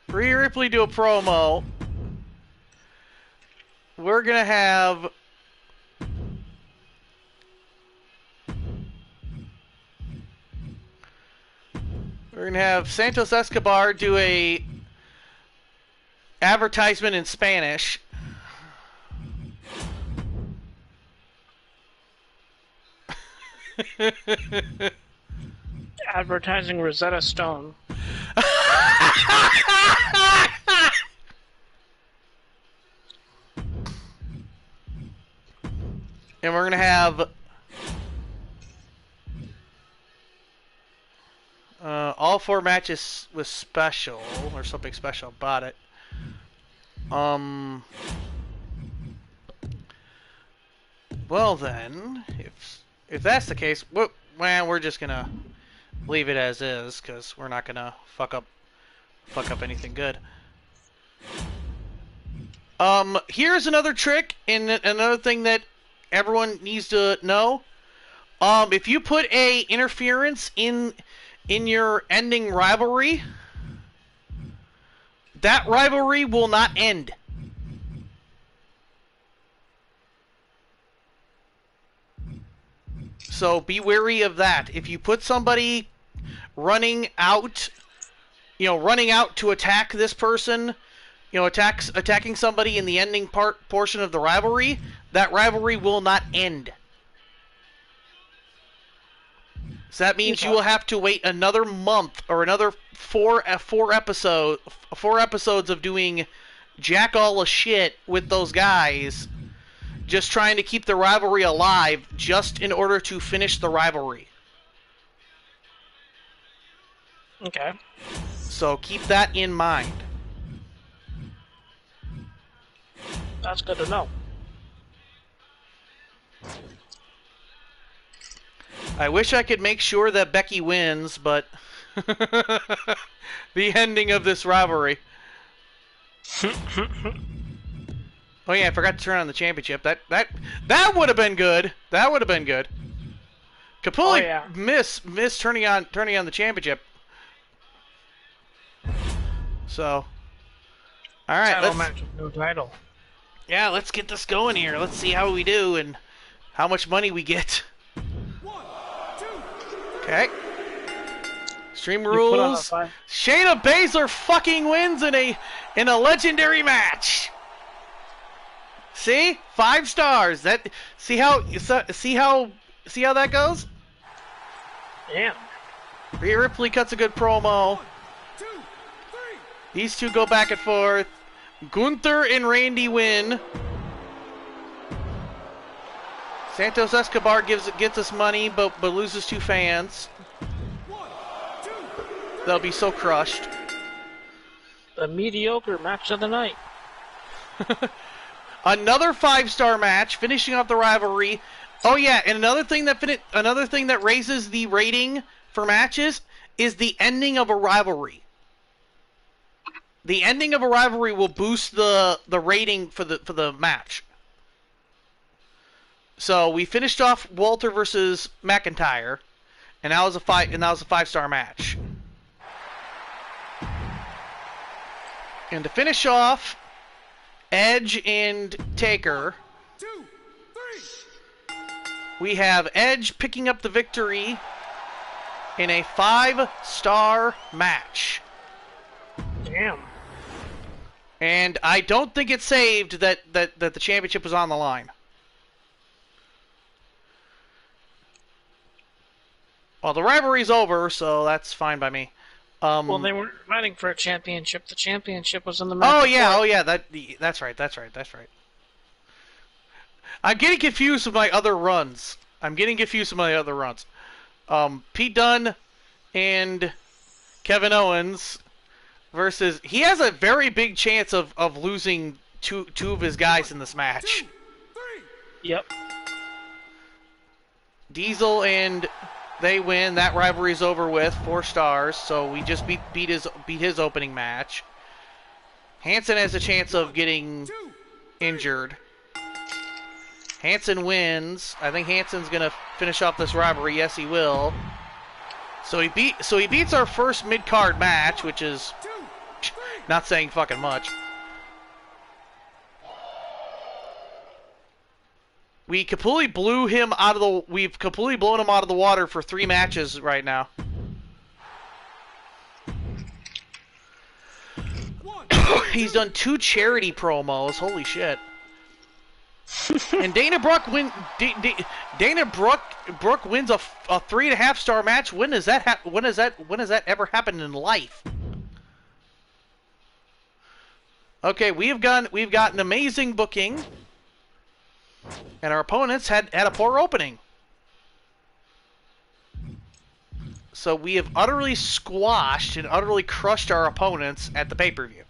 Rhea Ripley do a promo. We're going to have Santos Escobar do a advertisement in Spanish. Advertising Rosetta Stone. And we're going to have all 4 matches with special, or something special about it. Well then, if that's the case, we're just going to leave it as is, because we're not going to fuck up anything good. Here's another trick, and another thing that everyone needs to know. If you put a interference in your ending rivalry, that rivalry will not end. So be wary of that. If you put somebody running out to attack this person, attacking somebody in the ending portion of the rivalry, that rivalry will not end. So that means you will have to wait another month or another four episodes of doing jack all of shit with those guys, just trying to keep the rivalry alive, just in order to finish the rivalry. Okay. So keep that in mind. That's good to know. I wish I could make sure that Becky wins, but the ending of this rivalry. Oh yeah, I forgot to turn on the championship. That would have been good. That would have been good. Completely miss turning on the championship. So, all right, Title match with no title. Yeah, let's get this going here. Let's see how we do and how much money we get. 1, 2. Okay. Extreme Rules. Shayna Baszler fucking wins in a legendary match. See? 5 stars. See how that goes? Damn. Rhea Ripley cuts a good promo. 1, 2, 3. These two go back and forth. Gunther and Randy win. Santos Escobar gets us money, but loses 2 fans. 1, 2, 3. They'll be so crushed. The mediocre match of the night. Another 5-star match, finishing off the rivalry. Oh yeah, and another thing that raises the rating for matches is the ending of a rivalry. The ending of a rivalry will boost the rating for the match. So we finished off Walter versus McIntyre, and that was a 5-star match. And to finish off, Edge and Taker. 2, 3. We have Edge picking up the victory in a 5-star match. Damn. And I don't think it's saved that the championship was on the line. Well, the rivalry's over, so that's fine by me. Well, they weren't fighting for a championship. The championship was in the match. Oh yeah, that's right. I'm getting confused with my other runs. Pete Dunne and Kevin Owens versus... He has a very big chance of losing two of his guys in this match. 2, 3. Yep. Diesel and they win. That rivalry's over with. 4 stars. So we just beat his opening match. Hanson has a chance of getting 2, injured. Hanson wins. I think Hanson's gonna finish off this rivalry. Yes, he will. So he beats our first mid-card match, which is 2, 3. not saying fucking much. We've completely blown him out of the water for 3 matches right now. 1. He's done 2 charity promos. Holy shit. And Dana Brooke wins a 3.5-star match. When has that ever happened in life? Okay, we've gotten amazing booking, and our opponents had a poor opening. So we have utterly squashed and utterly crushed our opponents at the pay-per-view.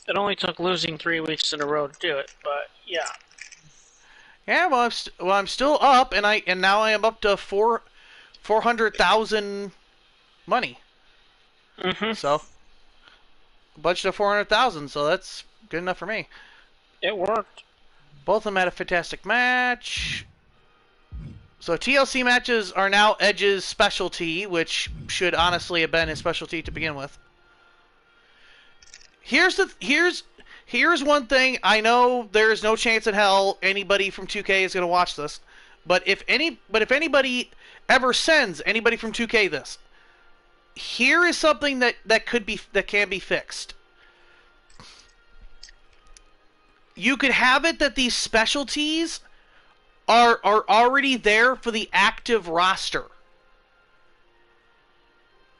It only took losing 3 weeks in a row to do it, but yeah. Yeah, well, I'm still up, and now I am up to 400,000 money. Mm-hmm. So, a budget of 400,000, so that's good enough for me. It worked. Both of them had a fantastic match. So TLC matches are now Edge's specialty, which should honestly have been his specialty to begin with. Here's one thing. I know there's no chance in hell anybody from 2K is going to watch this, but if anybody ever sends anybody from 2K this, here is something that can be fixed. You could have it that these specialties are already there for the active roster.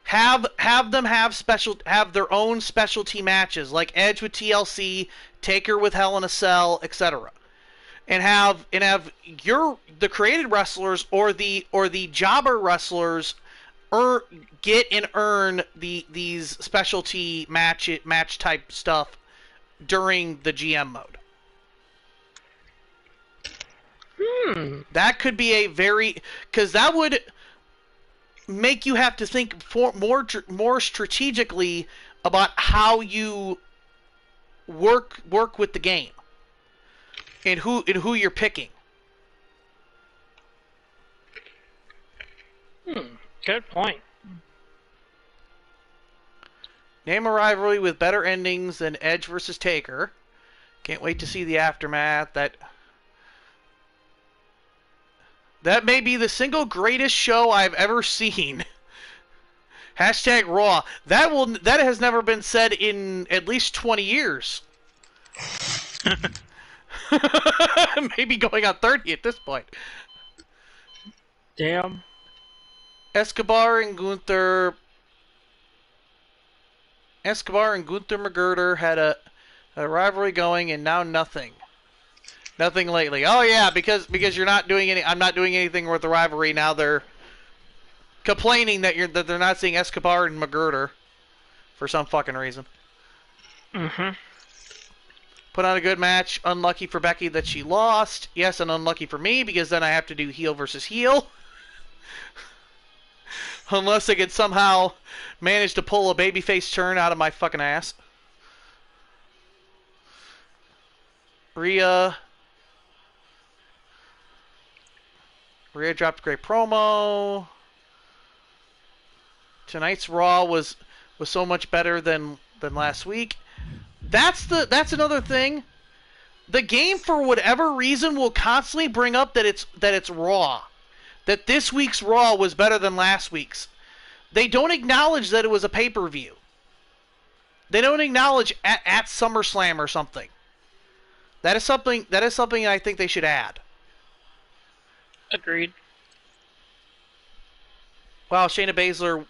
Have them have their own specialty matches, like Edge with TLC, Taker with Hell in a Cell, etc. And have the created wrestlers or the jobber wrestlers earn these specialty match type stuff during the GM mode. That could be because that would make you have to think more strategically about how you work with the game and who you're picking. Good point. Name a rivalry with better endings than Edge versus Taker. Can't wait to see the aftermath. That may be the single greatest show I've ever seen. Hashtag Raw. That has never been said in at least 20 years. Maybe going on 30 at this point. Damn. Escobar and Gunther McGirder had a rivalry going, and now nothing. Nothing lately. Oh yeah, because you're not doing I'm not doing anything with the rivalry now. They're complaining that they're not seeing Escobar and McGirder for some fucking reason. put on a good match. Unlucky for Becky that she lost. Yes, and unlucky for me because then I have to do heel versus heel. Unless I could somehow manage to pull a babyface turn out of my fucking ass. Rhea dropped a great promo. Tonight's Raw was so much better than last week. That's another thing. The game, for whatever reason, will constantly bring up that it's Raw. That this week's Raw was better than last week's. They don't acknowledge that it was a pay-per-view. They don't acknowledge at SummerSlam or something. That is something I think they should add. Agreed. Well, Shayna Baszler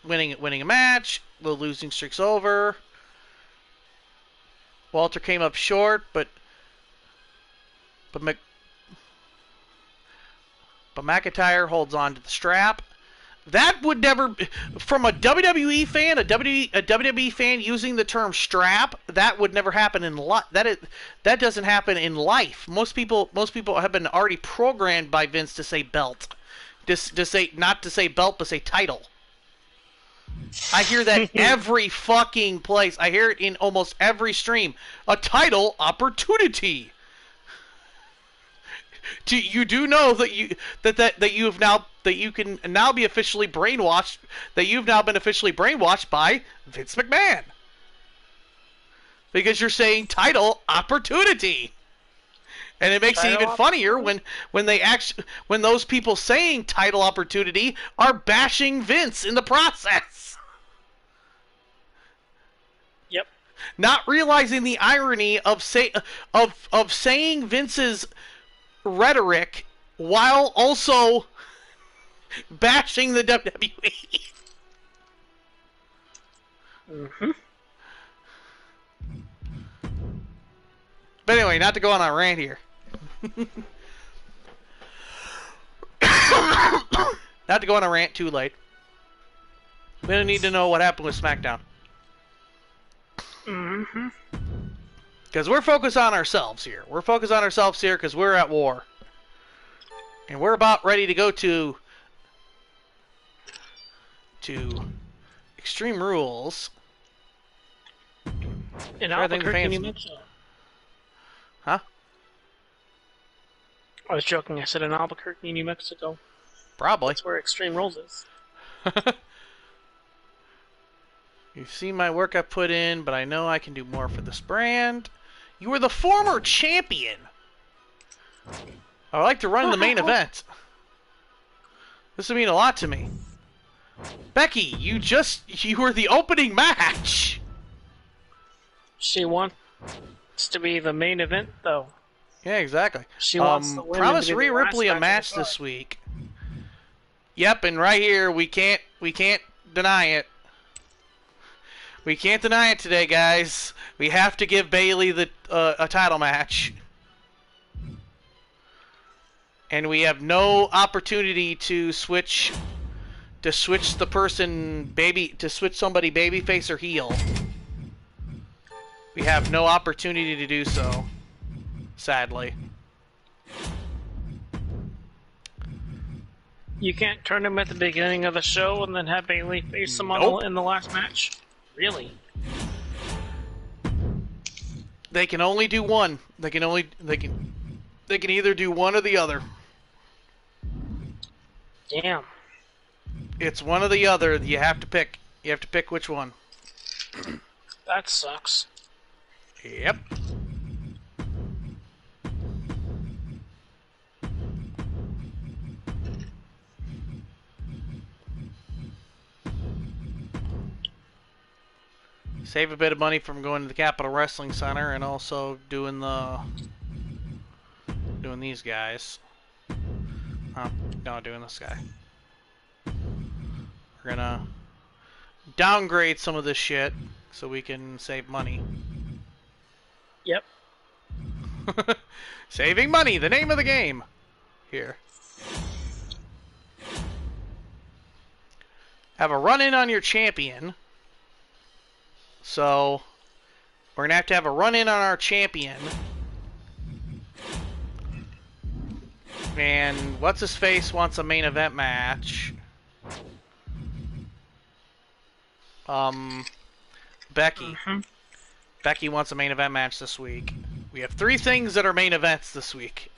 winning a match. The losing streak's over. Walter came up short, but McIntyre holds on to the strap. That would never, from a WWE fan, a WWE fan using the term strap, that would never happen in life. That doesn't happen in life. Most people have been already programmed by Vince to say belt, to say, not to say belt, but say title. I hear that every fucking place. I hear it in almost every stream. A title opportunity. You do know that you can now be officially brainwashed. That you've now been officially brainwashed by Vince McMahon, because you're saying title opportunity, and it makes it even funnier when those people saying title opportunity are bashing Vince in the process. Yep. Not realizing the irony of saying Vince's rhetoric while also bashing the WWE. Mm-hmm. But anyway, not to go on a rant here. Not to go on a rant too late. We don't need to know what happened with SmackDown. Mm-hmm. Because we're focused on ourselves here. We're focused on ourselves here because we're at war. And we're about ready to go to Extreme Rules. In Albuquerque, New Mexico. Huh? I was joking. I said in Albuquerque, New Mexico. Probably. That's where Extreme Rules is. You've seen my work I put in, but I know I can do more for this brand. You were the former champion. I like to run the main event. This would mean a lot to me. Becky, you were the opening match. She wants to be the main event, though. Yeah, exactly. She wants to win. Promise Rhea Ripley a match this week. Yep, and right here we can't deny it. We can't deny it today, guys. We have to give Bayley a title match. And we have no opportunity to switch the person to switch somebody babyface or heel. We have no opportunity to do so, sadly. You can't turn him at the beginning of the show and then have Bayley face him in the last match? Really? They can only do one. They can either do one or the other. Damn. It's one or the other. You have to pick. You have to pick which one. That sucks. Yep. Save a bit of money from going to the Capitol Wrestling Center and also doing these guys. Oh, no, doing this guy. We're gonna downgrade some of this shit so we can save money. Yep. Saving money, the name of the game. Here. Have a run-in on your champion. So, We're going to have a run-in on our champion. And what's-his-face wants a main event match. Becky. Becky wants a main event match this week. We have 3 things that are main events this week.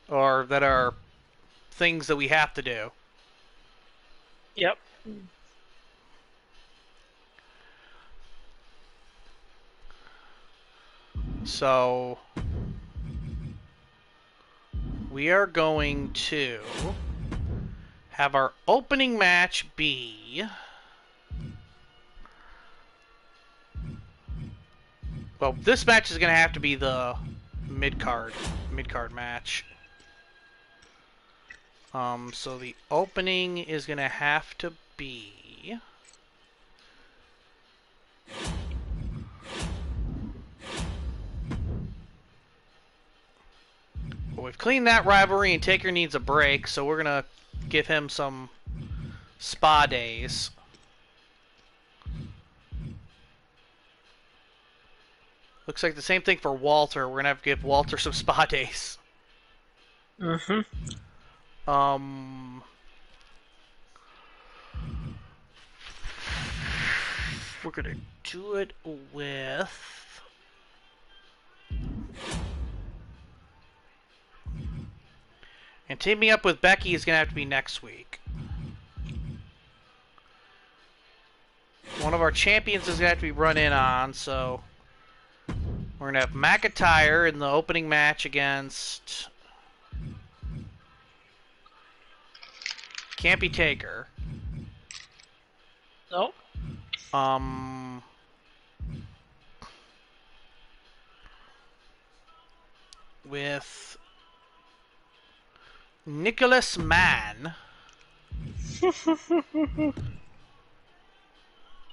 Or that are things that we have to do. Yep. So we are going to have our opening match be... Well, this match is going to have to be the mid-card match. So the opening is going to have to be... Well, we've cleaned that rivalry and Taker needs a break, so we're going to give him some spa days. Looks like the same thing for Walter. We're going to have to give Walter some spa days. Mm-hmm. We're going to do it with... And teaming up with Becky is going to have to be next week. One of our champions is going to have to be run in on, so... We're going to have McIntyre in the opening match against... Can't be Taker. Nope. With Nicholas Mann.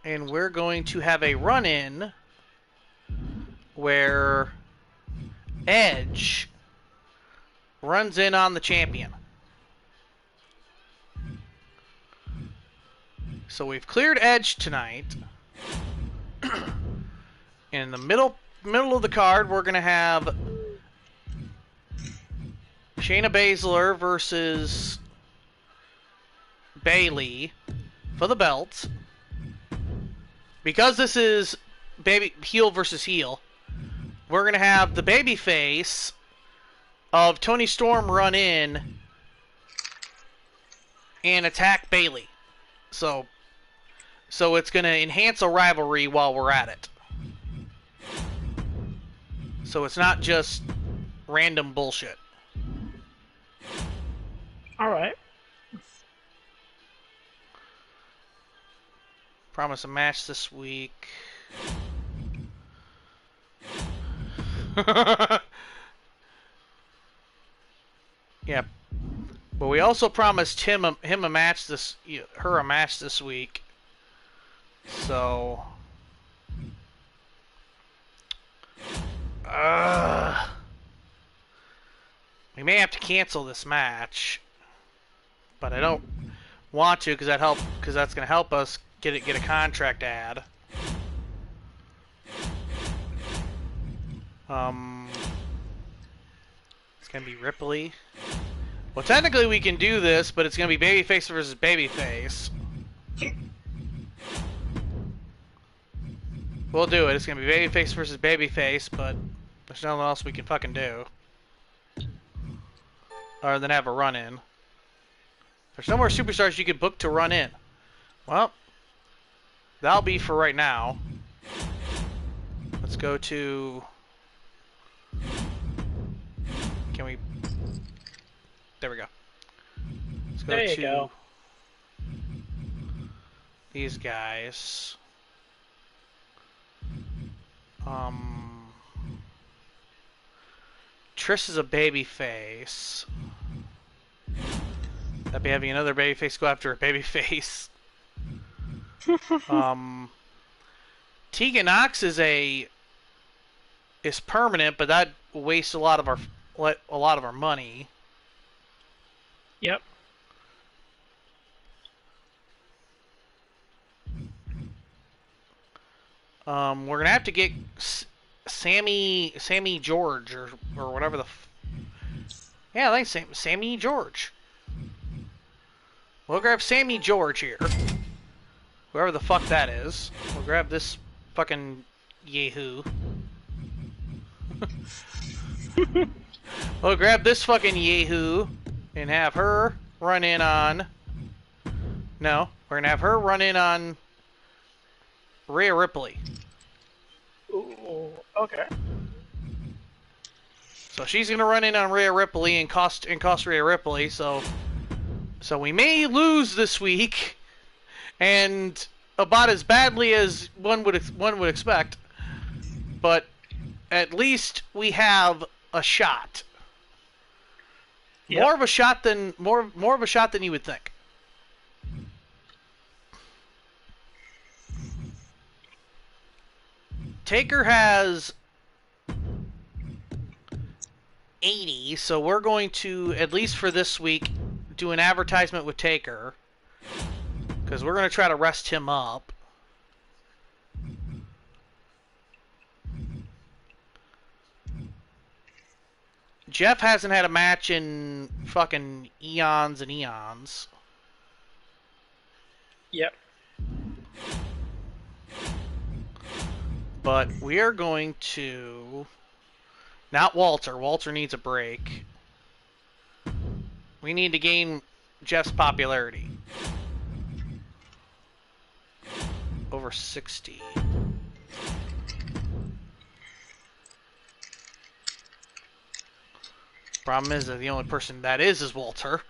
And we're going to have a run-in where Edge runs in on the champion. So we've cleared Edge tonight. In the middle of the card, we're going to have Shayna Baszler versus Bayley for the belt. Because this is heel versus heel, we're going to have the babyface of Toni Storm run in and attack Bayley. So it's going to enhance a rivalry while we're at it. So it's not just random bullshit. Alright. Promise a match this week. Yeah. But we also promised him a match her a match this week. So we may have to cancel this match. But I don't want to because that's going to help us get a contract ad. It's going to be Ripley. Well, technically we can do this, but it's going to be babyface versus babyface. We'll do it. It's going to be babyface versus babyface, but there's nothing else we can fucking do. Other than have a run-in. There's no more superstars you can book to run in. Well, that'll be for right now. Let's go to... Can we... There we go. Let's go there you to go. These guys. Trish is a baby face. That'd be having another babyface go after a babyface. Tegan Knox is permanent, but that wastes a lot of our money. Yep. We're gonna have to get Sammy George or whatever the. Yeah, I think Sammy George. We'll grab Sammy George here. Whoever the fuck that is. We'll grab this fucking yahoo. We'll grab this fucking yahoo and have her run in on. No, we're gonna have her run in on Rhea Ripley. Ooh, okay. So she's gonna run in on Rhea Ripley and cost Rhea Ripley. So we may lose this week, and about as badly as one would expect. But at least we have a shot. Yep. More of a shot than you would think. Taker has 80, so we're going to, at least for this week, do an advertisement with Taker. Because we're going to try to rest him up. Jeff hasn't had a match in fucking eons and eons. Yep. But we are going to... Not Walter. Walter needs a break. We need to gain Jeff's popularity. Over 60. Problem is that the only person that is Walter.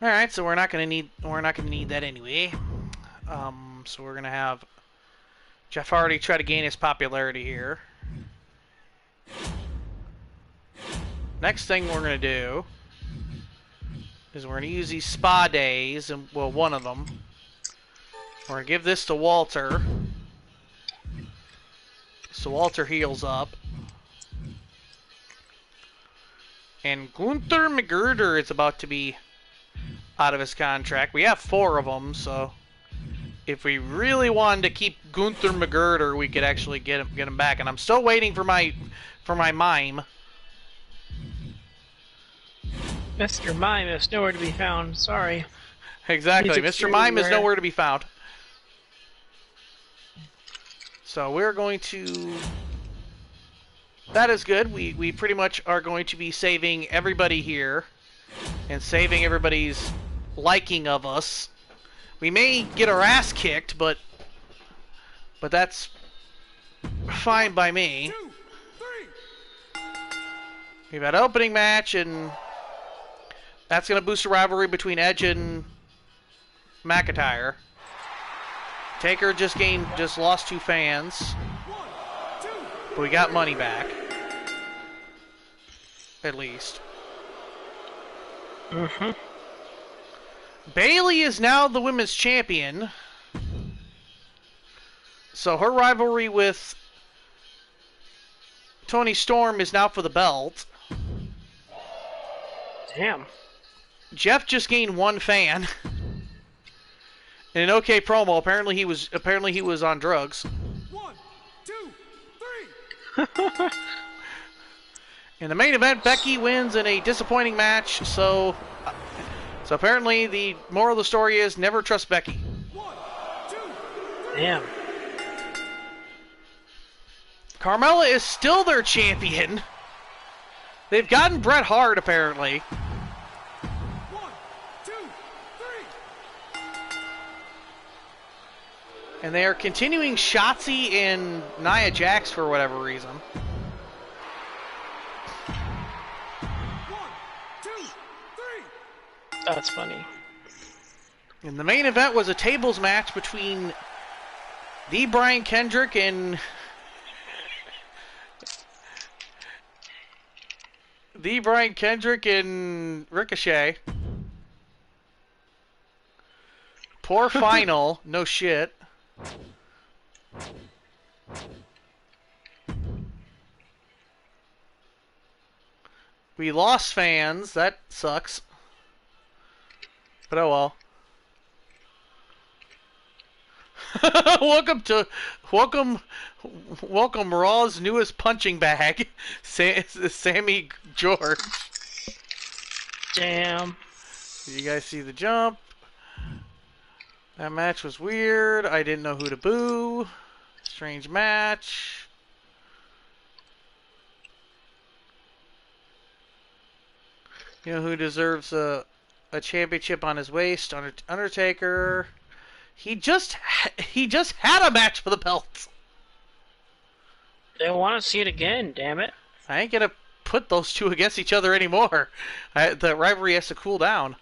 All right, so we're not gonna need that anyway. So we're gonna have Jeff Hardy try to gain his popularity here. Next thing we're gonna do is we're gonna use these spa days, and well, one of them. We're gonna give this to Walter, so Walter heals up. And Gunther McGruder is about to be out of his contract. We have 4 of them, so if we really wanted to keep Gunther McGruder, we could actually get him back. And I'm still waiting for my mime. Mr. Mime is nowhere to be found. Sorry. Exactly, He's Mr. Mime is extremely nowhere to be found. So we're going to... That is good. We pretty much are going to be saving everybody here. And saving everybody's liking of us. We may get our ass kicked, but that's fine by me. 2, 3. We've had an opening match, and that's going to boost the rivalry between Edge and McIntyre. Taker just lost 2 fans, 1, 2. but we got money back. At least. Mm-hmm. Bayley is now the women's champion. So her rivalry with Toni Storm is now for the belt. Damn. Jeff just gained 1 fan. In an okay promo, apparently he was on drugs. 1, 2, 3. In the main event, Becky wins in a disappointing match, so apparently the moral of the story is never trust Becky. 1, 2, 3. Damn. Carmella is still their champion. They've gotten Bret Hart, apparently. 1, 2, 3. And they are continuing Shotzi and Nia Jax for whatever reason. 1, 2, 3. That's funny. And the main event was a tables match between the Brian Kendrick and Ricochet. Poor final, no shit. We lost fans, that sucks. But oh well. welcome, welcome Raw's newest punching bag, Sammy George. Damn. You guys see the jump? That match was weird. I didn't know who to boo. Strange match. You know who deserves a championship on his waist? Undertaker. He just had a match for the belt. They want to see it again, damn it. I ain't gonna put those two against each other anymore. The rivalry has to cool down.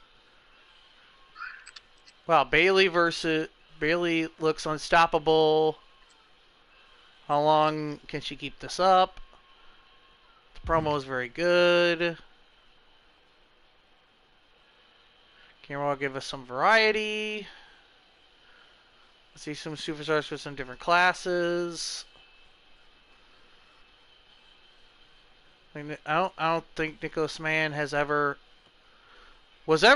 Wow, Bailey looks unstoppable. How long can she keep this up? The promo is very good. Camera will give us some variety. Let's see some superstars with some different classes. I don't think Nicholas Mann was ever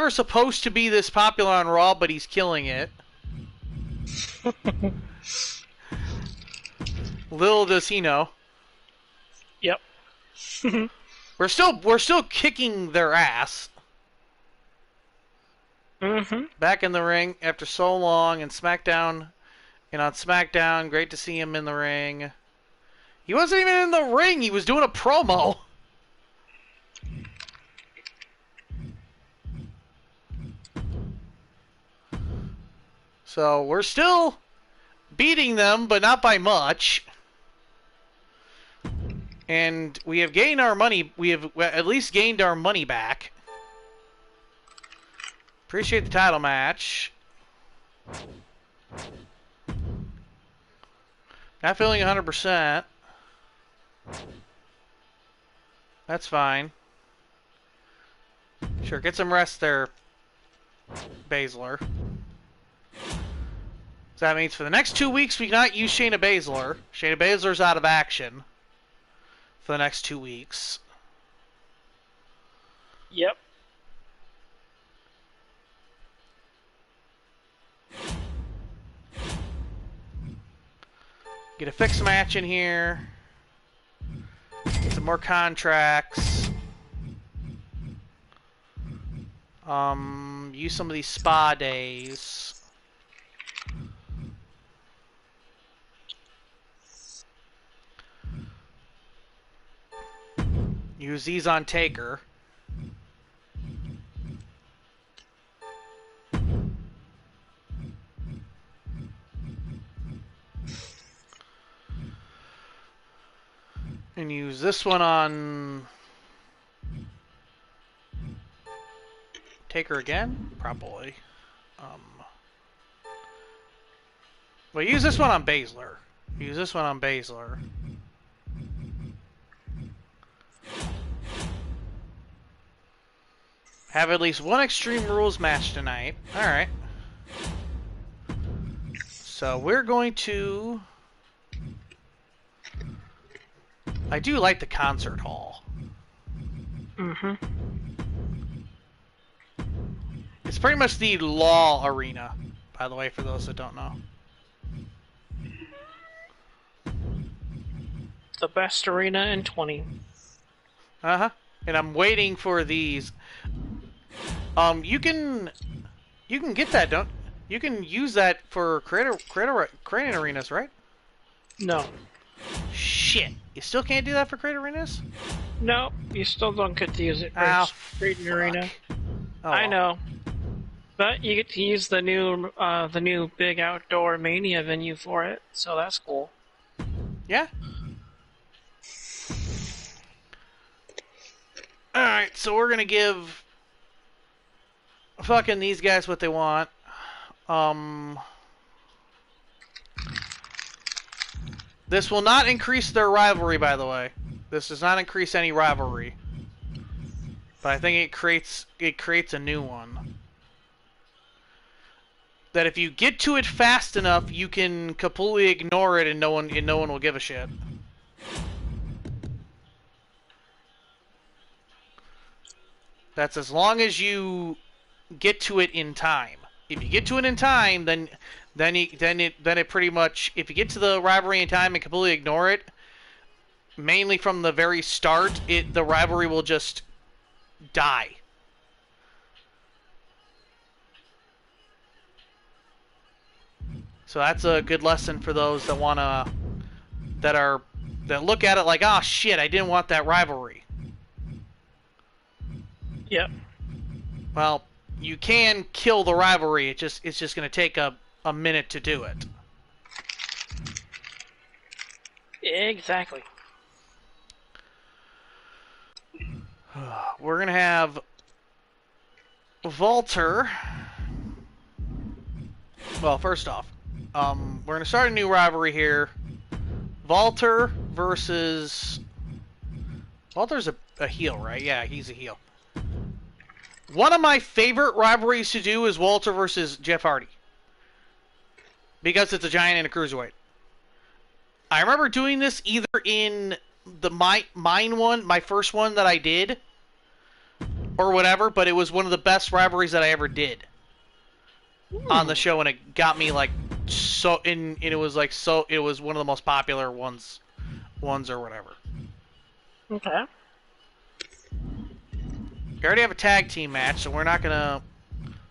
supposed to be this popular on Raw, but he's killing it. Little does he know. Yep. We're still kicking their ass. Back in the ring after so long, and SmackDown, and on SmackDown, great to see him in the ring. He wasn't even in the ring; he was doing a promo. So we're still beating them, but not by much. And we have gained our money. We have at least gained our money back. Appreciate the title match. Not feeling 100%. That's fine. Sure, get some rest there, Baszler. So that means for the next 2 weeks we cannot use Shayna Baszler. Shayna Baszler's out of action for the next 2 weeks. Yep. Get a fixed match in here. Get some more contracts. Use some of these spa days. Use these on Taker. And use this one on Taker again? Probably. Well, use this one on Baszler. Use this one on Baszler. Have at least one Extreme Rules match tonight. Alright. So we're going to... I do like the concert hall. It's pretty much the Law Arena, by the way, for those that don't know. The best arena in 20. Uh-huh. And I'm waiting for these. You can get that, don't you? Can use that for creating arenas, right? No. Shit. You still can't do that for create arenas? No, you still don't get to use it for Ah, creating arena. Oh, I well. know. But you get to use the new big outdoor Mania venue for it, so that's cool. Yeah? Alright, so we're gonna give fucking these guys what they want. This will not increase their rivalry, by the way. This does not increase any rivalry. But I think it creates a new one. That if you get to it fast enough, you can completely ignore it and no one will give a shit. That's as long as you get to it in time. If you get to it in time, then it pretty much, if you get to the rivalry in time and completely ignore it, mainly from the very start, the rivalry will just die. So that's a good lesson for those that that look at it like, oh shit, I didn't want that rivalry. Yep. Well, you can kill the rivalry. It's just going to take a minute to do it. Exactly. We're going to have Walter. Well, first off, we're going to start a new rivalry here. Walter versus... Walter's a heel, right? Yeah, he's a heel. One of my favorite rivalries to do is Walter versus Jeff Hardy. Because it's a giant and a cruiserweight. I remember doing this either in the my first one that I did, or whatever, but it was one of the best rivalries that I ever did on the show, and it got me like so in. It was like so. It was one of the most popular ones or whatever. Okay. We already have a tag team match, so we're not gonna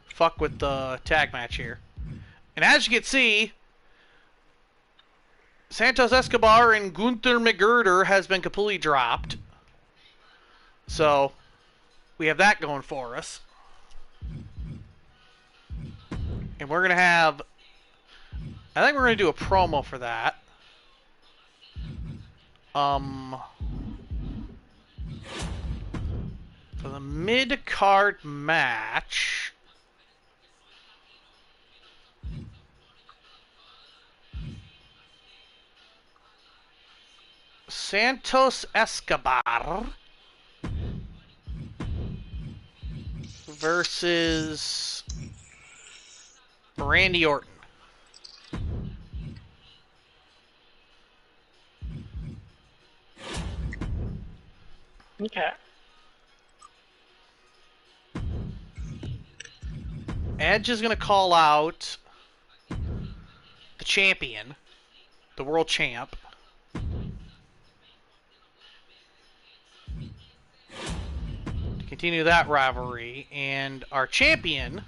fuck with the tag match here. And as you can see, Santos Escobar and Gunther McGirder has been completely dropped. So we have that going for us. And we're gonna have, I think we're gonna do a promo for that. For the mid-card match, Santos Escobar versus Randy Orton. Okay. Edge is going to call out the champion, the world champ. To continue that rivalry. And our champion,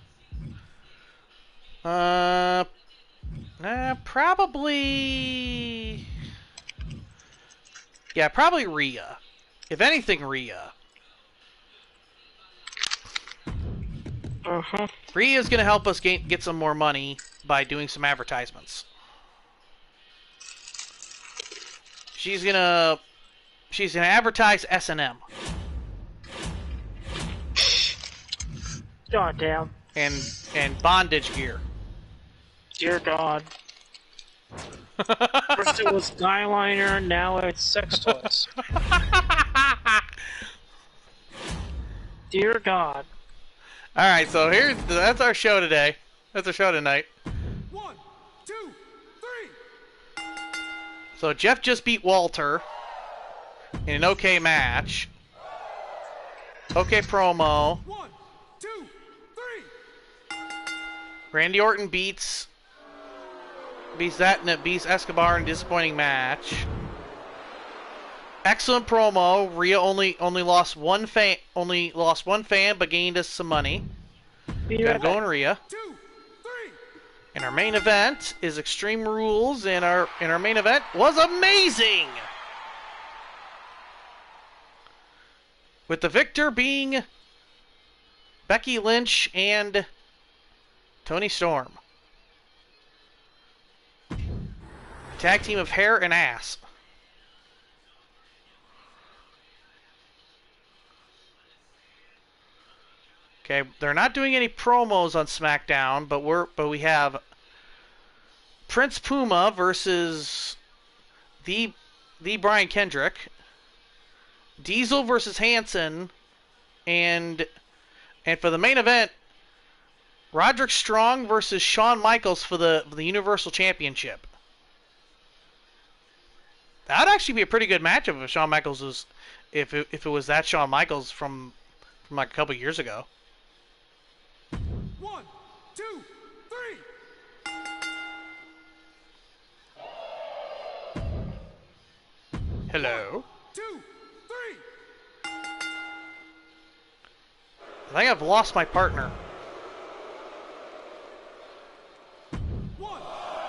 probably... Yeah, probably Rhea. If anything, Rhea. Uh-huh. Rhea's going to help us get some more money by doing some advertisements. She's gonna advertise S&M. God damn. And bondage gear. Dear God. First it was eyeliner, now it's sex toys. Dear God. Alright, so that's our show today. That's our show tonight. 1, 2, 3. So Jeff just beat Walter in an okay match. Okay promo. 1, 2, 3. Randy Orton beats Escobar in a disappointing match. Excellent promo. Rhea only lost one fan, but gained us some money. Gotta go on Rhea. 2, 3. And our main event is Extreme Rules, and our main event was amazing! With the victor being Becky Lynch and Toni Storm. Tag team of hair and ass. Okay, they're not doing any promos on SmackDown, but we have Prince Puma versus the Brian Kendrick, Diesel versus Hanson, and for the main event, Roderick Strong versus Shawn Michaels for the Universal Championship. That would actually be a pretty good matchup if Shawn Michaels was, if it was that Shawn Michaels from like a couple years ago. 1, 2, 3. Hello. 2, 3. I think I've lost my partner. 1,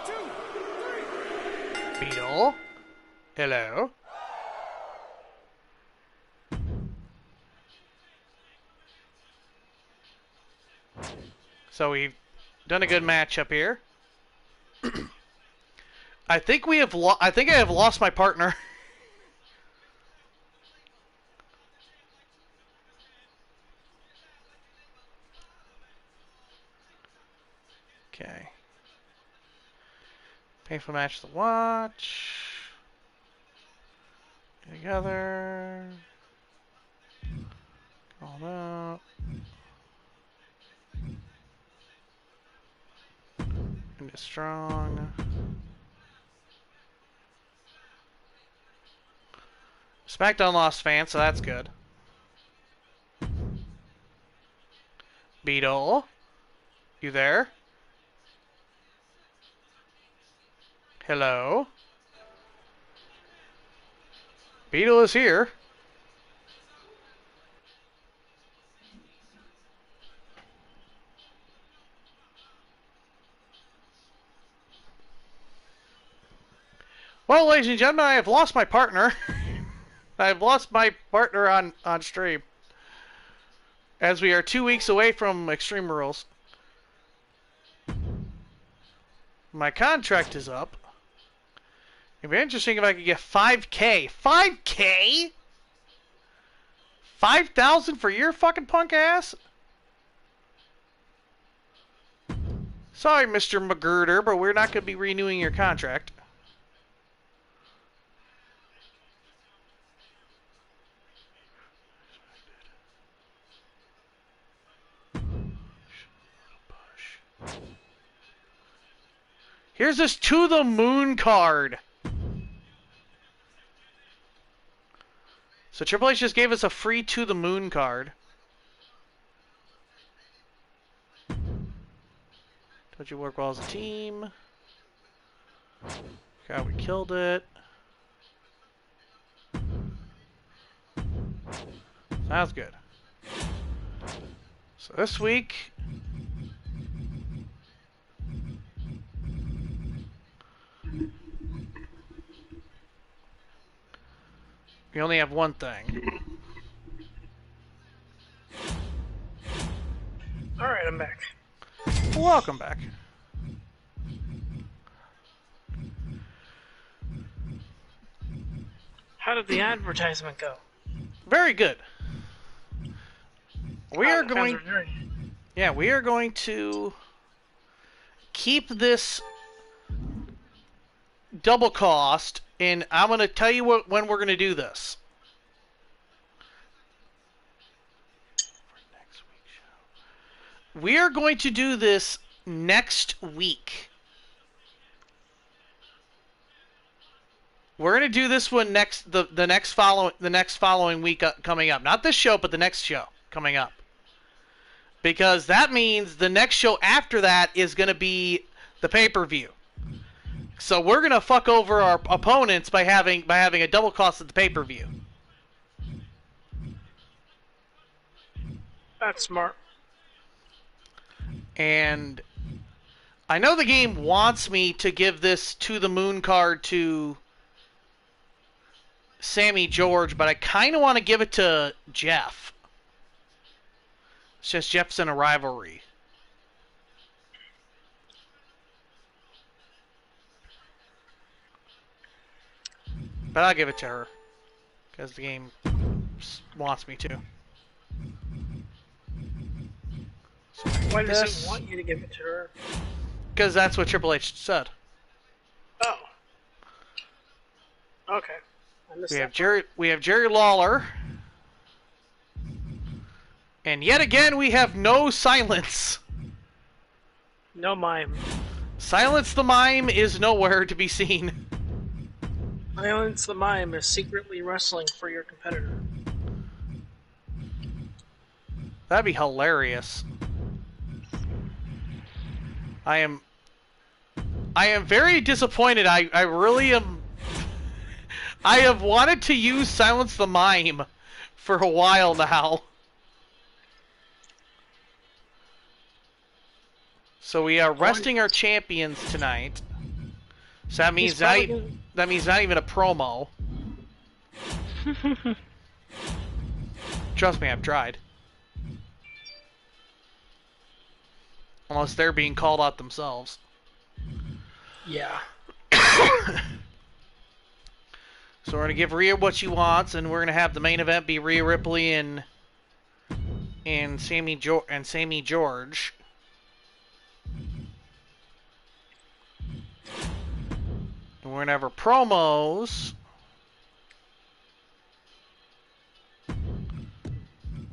2, 3. Beetle. Hello. So we've done a good match up here. I think we have. I think I have lost my partner. Okay. Painful match to watch. Together. Called out. And it's strong. SmackDown lost fans, so that's good. Beetle. You there? Hello? Beetle is here. Well, ladies and gentlemen, I have lost my partner. I've lost my partner on stream. As we are 2 weeks away from Extreme Rules. My contract is up. It'd be interesting if I could get 5K. 5K? 5,000 for your fucking punk ass? Sorry, Mr. McGirder, but we're not going to be renewing your contract. Here's this To the Moon card. So Triple H just gave us a free To the Moon card. Told you work well as a team. God, we killed it. Sounds good. So this week... we only have one thing. Alright, I'm back. Welcome back. How did the advertisement go? Very good. We are the fans going... are very- yeah, we are going to keep this double cost, and I'm going to tell you when we're going to do this. We are going to do this next week. We're going to do this one next the next following week coming up. Not this show, but the next show coming up. Because that means the next show after that is going to be the pay-per-view. So we're going to fuck over our opponents by having a double cost at the pay-per-view. That's smart. And I know the game wants me to give this To the Moon card to Sammy George, but I kind of want to give it to Jeff. It's just Jeff's in a rivalry. But I'll give it to her. Because the game wants me to. So Why does it want you to give it to her? Because that's what Triple H said. Oh. Okay. I missed that. We have Jerry Lawler. And yet again, we have no Silence. No mime. Silence the Mime is nowhere to be seen. Silence the mime is secretly wrestling for your competitor. That'd be hilarious. I am very disappointed. I really am. I have wanted to use Silence the Mime for a while now. So we are resting our champions tonight. So that means not even a promo. Trust me, I've tried. Unless they're being called out themselves. Yeah. So we're gonna give Rhea what she wants, and we're gonna have the main event be Rhea Ripley and Sammy George. And we're gonna have our promos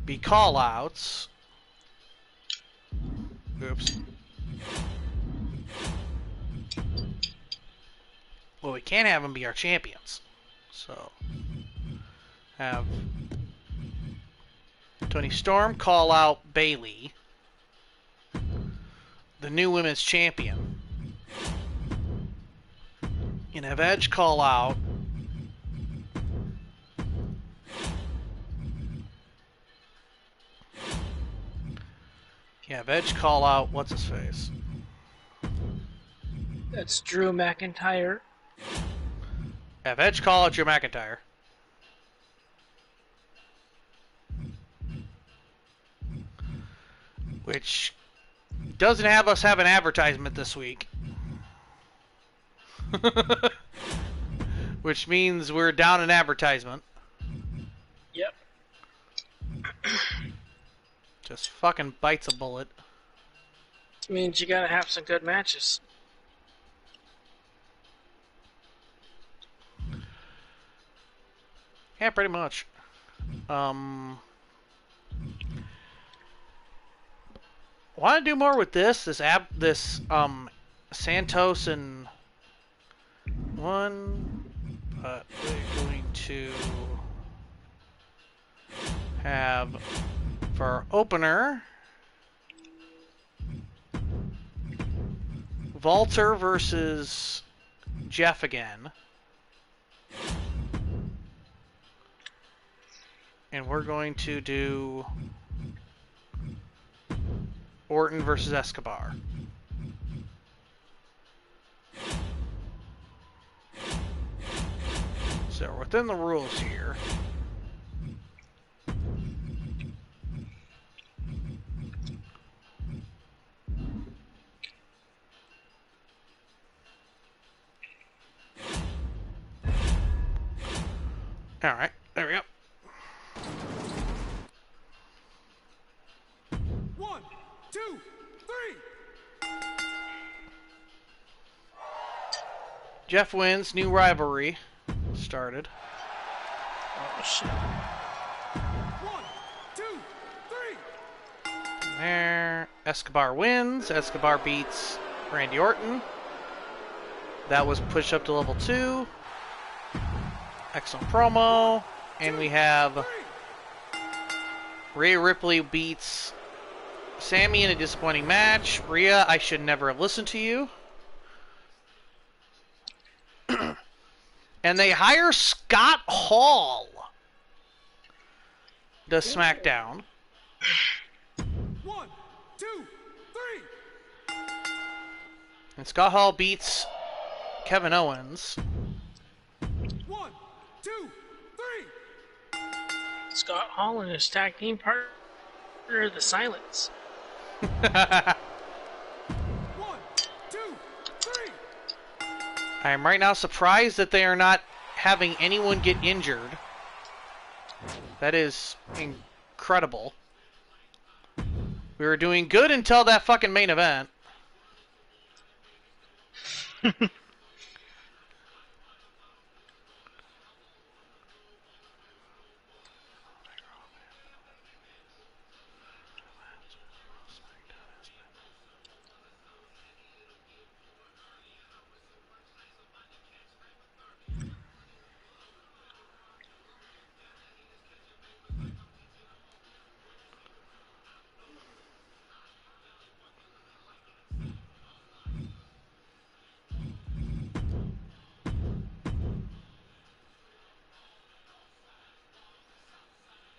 be call-outs. Oops. Well, we can't have them be our champions. So, have Tony Storm call out Bayley, the new women's champion. And have Edge call out what's his face? That's Drew McIntyre. Have Edge call out Drew McIntyre. Which doesn't have us have an advertisement this week. Which means we're down an advertisement. Yep. Just fucking bites a bullet. Means you gotta have some good matches. Yeah, pretty much. Want to do more with this Santos and one, but we're going to have for our opener Walter versus Jeff again. And we're going to do Orton versus Escobar. So we're within the rules here. Alright, there we go. 1, 2, 3. Jeff wins, new rivalry started. Oh shit. 1, 2, 3. There. Escobar wins. Escobar beats Randy Orton. That was pushed up to level 2. Excellent promo. And we have Rhea Ripley beats Sammy in a disappointing match. Rhea, I should never have listened to you. And they hire Scott Hall to SmackDown. 1, 2, 3. And Scott Hall beats Kevin Owens. 1, 2, 3. Scott Hall and his tag team partner, The Silence. 1, 2, 3. I am right now surprised that they are not having anyone get injured. That is incredible. We were doing good until that fucking main event.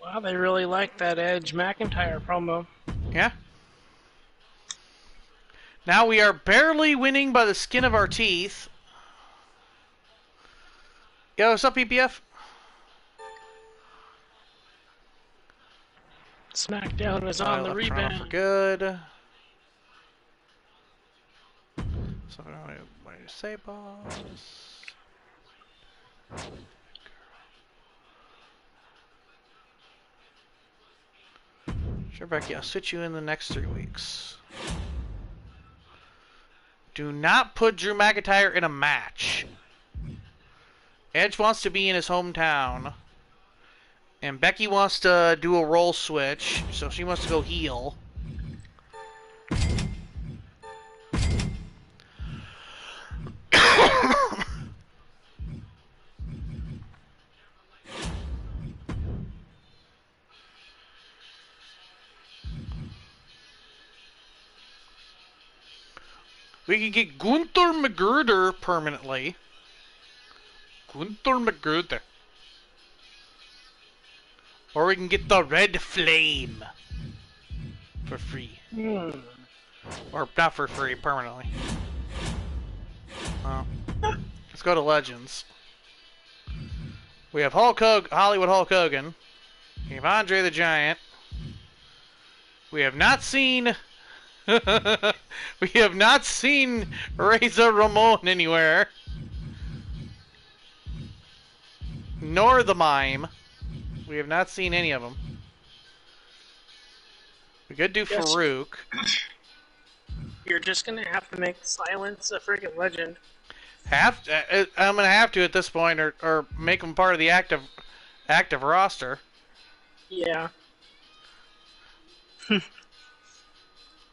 Wow, they really like that Edge McIntyre promo. Yeah. Now we are barely winning by the skin of our teeth. Yo, what's up, PPF? SmackDown is on the Left turn off for rebound. good. So what do you say, boss? Sure, Becky, I'll switch you in the next 3 weeks. Do not put Drew McIntyre in a match. Edge wants to be in his hometown. And Becky wants to do a role switch, so she wants to go heel. We can get Gunther McGruder permanently. Gunther McGruder. Or we can get the Red Flame. For free. Or not for free, permanently. Let's go to Legends. We have Hollywood Hulk Hogan. We have Andre the Giant. We have not seen... we have not seen Razor Ramon anywhere. Nor the Mime. We have not seen any of them. We could do Farouk. You're just gonna have to make Silence a freaking legend. I'm gonna have to at this point, or make them part of the active roster. Yeah.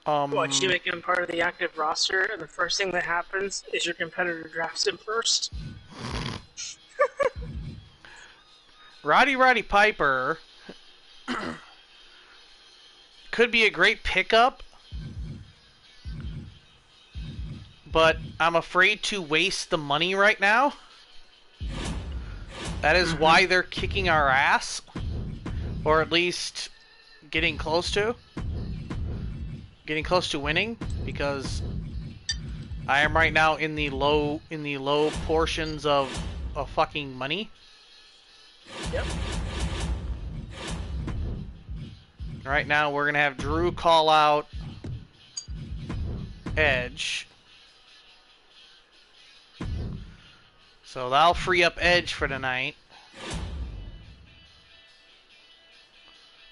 What, you make him part of the active roster, and the first thing that happens is your competitor drafts him first? Roddy Piper could be a great pickup, but I'm afraid to waste the money right now. That is why they're kicking our ass, or at least getting close to winning, because I am right now in the low portions of fucking money. Yep. Right now we're gonna have Drew call out Edge. So that'll free up Edge for tonight.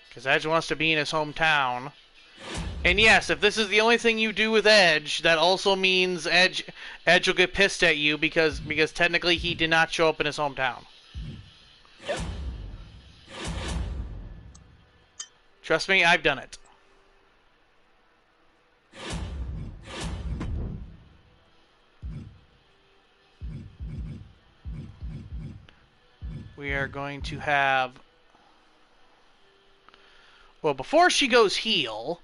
Because Edge wants to be in his hometown. And yes, if this is the only thing you do with Edge, that also means Edge will get pissed at you because technically he did not show up in his hometown. Yep. Trust me, I've done it. We are going to have... Well, before she goes heel...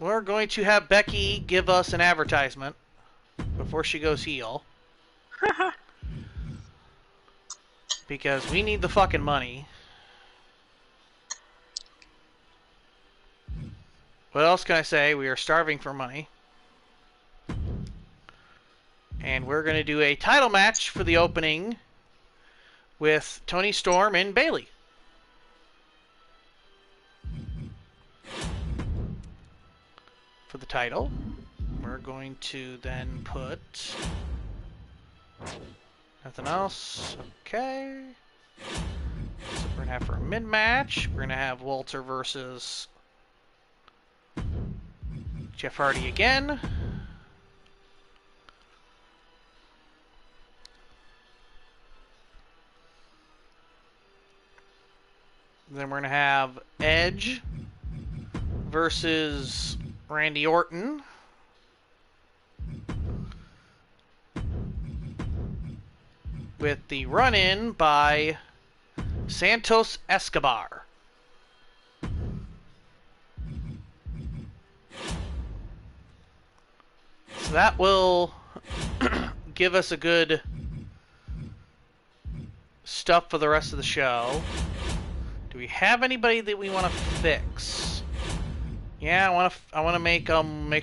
We're going to have Becky give us an advertisement before she goes heel. Because we need the fucking money. What else can I say? We are starving for money. And we're going to do a title match for the opening with Toni Storm and Bayley. For the title, we're going to then put nothing else. Okay. So we're gonna have for a mid-match, we're gonna have Walter versus Jeff Hardy again. Then we're gonna have Edge versus Randy Orton. With the run-in by Santos Escobar. So that will give us a good stuff for the rest of the show. Do we have anybody that we want to fix? Yeah, I want to make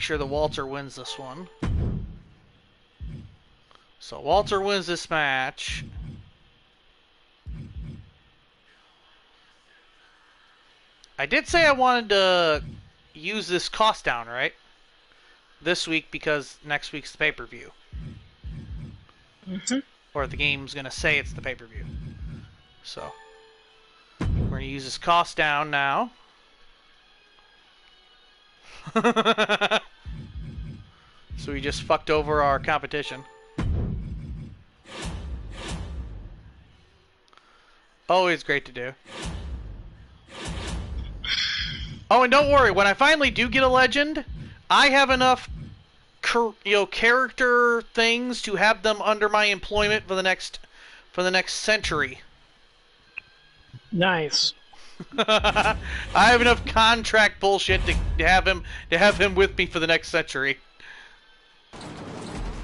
sure that Walter wins this one. So Walter wins this match. I did say I wanted to use this cost down, right? This week because next week's the pay-per-view. Mm-hmm. Or the game's going to say it's the pay-per-view. So, we're going to use this cost down now. So we just fucked over our competition. Always great to do. Oh, and don't worry, when I finally do get a legend, I have enough character things to have them under my employment for the next century. Nice. I have enough contract bullshit to have him with me for the next century.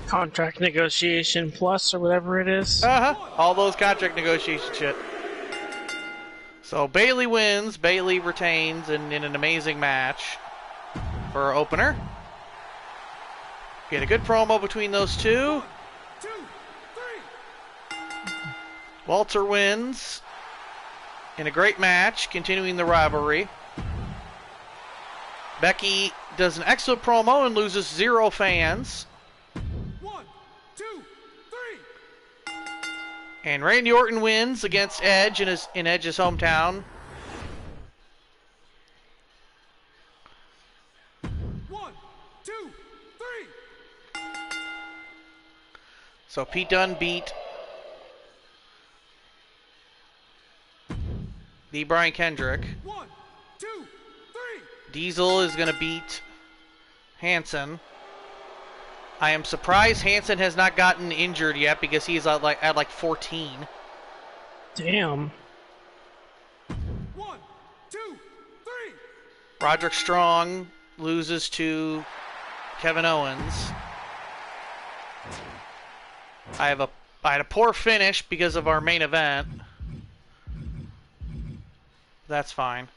Contract negotiation plus or whatever it is. All those contract negotiation shit. So Bailey wins, Bailey retains in an amazing match for our opener. We had a good promo between those two. 1, 2, 3. Walter wins in a great match, continuing the rivalry. Becky does an excellent promo and loses 0 fans. 1, 2, 3. And Randy Orton wins against Edge in Edge's hometown. 1, 2, 3. So Pete Dunne beat the Brian Kendrick. 1, 2, 3. Diesel is going to beat Hanson. I am surprised Hanson has not gotten injured yet because he's at like 14. Damn. 1, 2, 3. Roderick Strong loses to Kevin Owens. I had a poor finish because of our main event. That's fine.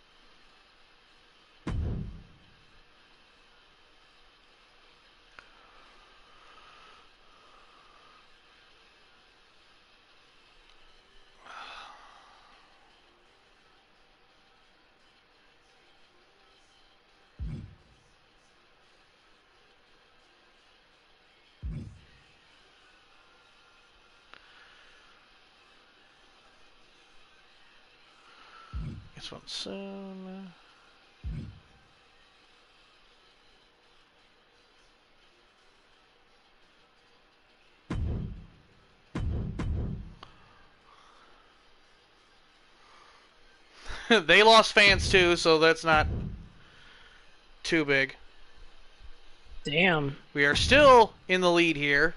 This one soon. They lost fans too, so that's not too big. Damn. We are still in the lead here.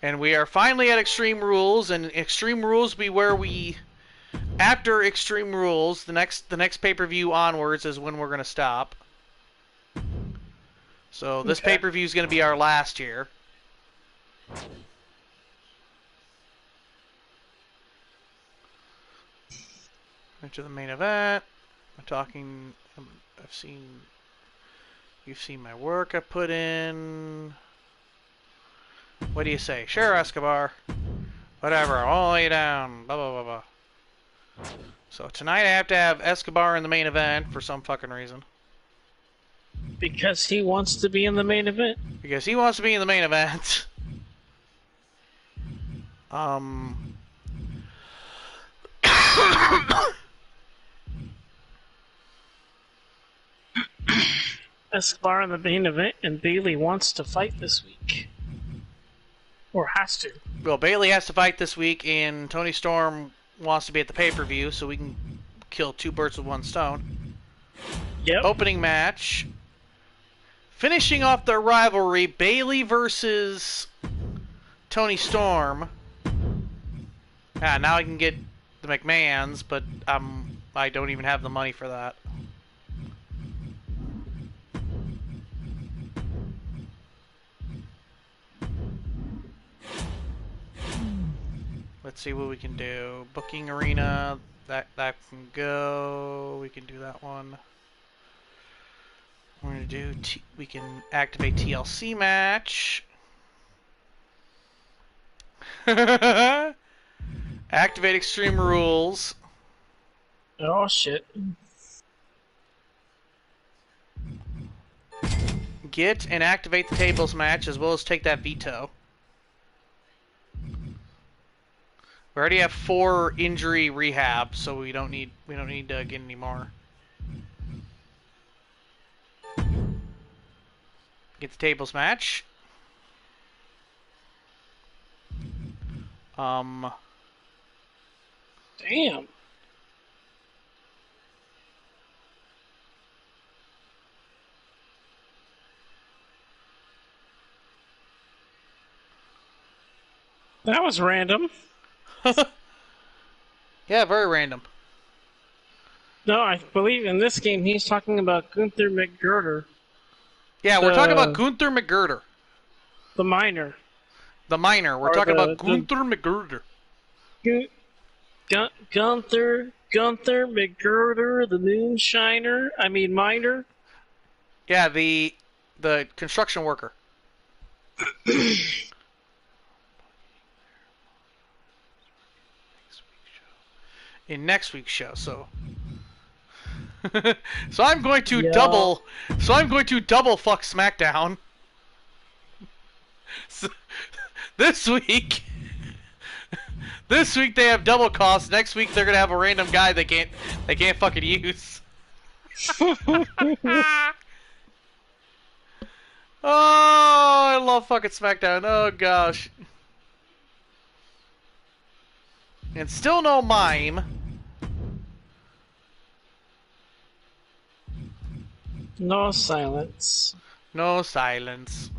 And we are finally at Extreme Rules, and Extreme Rules be where we... After Extreme Rules, the next pay-per-view onwards is when we're going to stop. So this Okay. pay-per-view is going to be our last here. Into the main event. You've seen my work I put in. What do you say? Sure, Escobar. Whatever, I'll lay you down. Blah, blah, blah, blah. So tonight I have to have Escobar in the main event for some fucking reason. Because he wants to be in the main event. Because he wants to be in the main event. Escobar in the main event, and Bailey wants to fight this week. Or has to. Well, Bailey has to fight this week, and Tony Storm wants to be at the pay-per-view, so we can kill 2 birds with 1 stone. Yep. Opening match. Finishing off their rivalry, Bailey versus Tony Storm. Now I can get the McMahons, but I don't even have the money for that. Let's see what we can do. Booking arena. That can go. We can do that one. We're gonna do. We can activate TLC match. Activate Extreme Rules. Oh shit. Get and activate the tables match as well as take that veto. We already have 4 injury rehab, so we don't need to get any more. Get the tables match. Damn. That was random. Yeah, very random. No, I believe in this game he's talking about Gunther McGirder. Yeah, we're talking about Gunther McGirder. The miner. The miner. We're talking about Gunther McGirder. Gunther McGirder, the moonshiner. I mean miner. Yeah, the construction worker. In next week's show, so so I'm going to double fuck SmackDown. So, this week they have double costs. Next week they're gonna have a random guy they can't fucking use. Oh, I love fucking SmackDown. Oh gosh. And still no mime. No silence. No silence.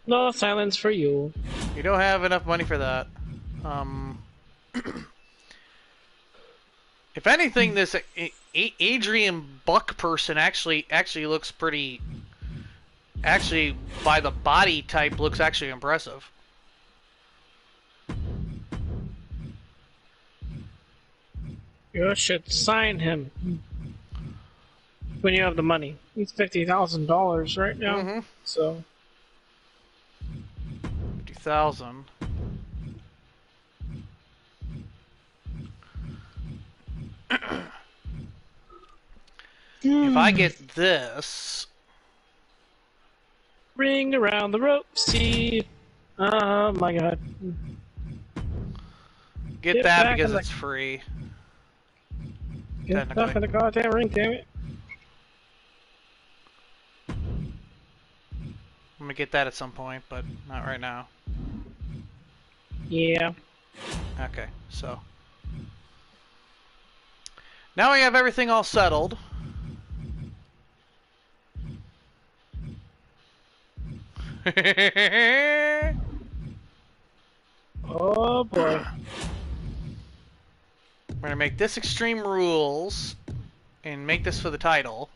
No silence for you. You don't have enough money for that. If anything, this Adrian Buck person actually looks pretty. Actually, by the body type, looks actually impressive. You should sign him when you have the money. He's $50,000 right now, so 50,000. If I get this, ring around the rope, oh my god. get that because it's free. Get back in the goddamn ring, damn it. I'm gonna get that at some point, but not right now. Yeah. Okay, so now we have everything all settled. Oh boy. We're gonna make this Extreme Rules and make this for the title.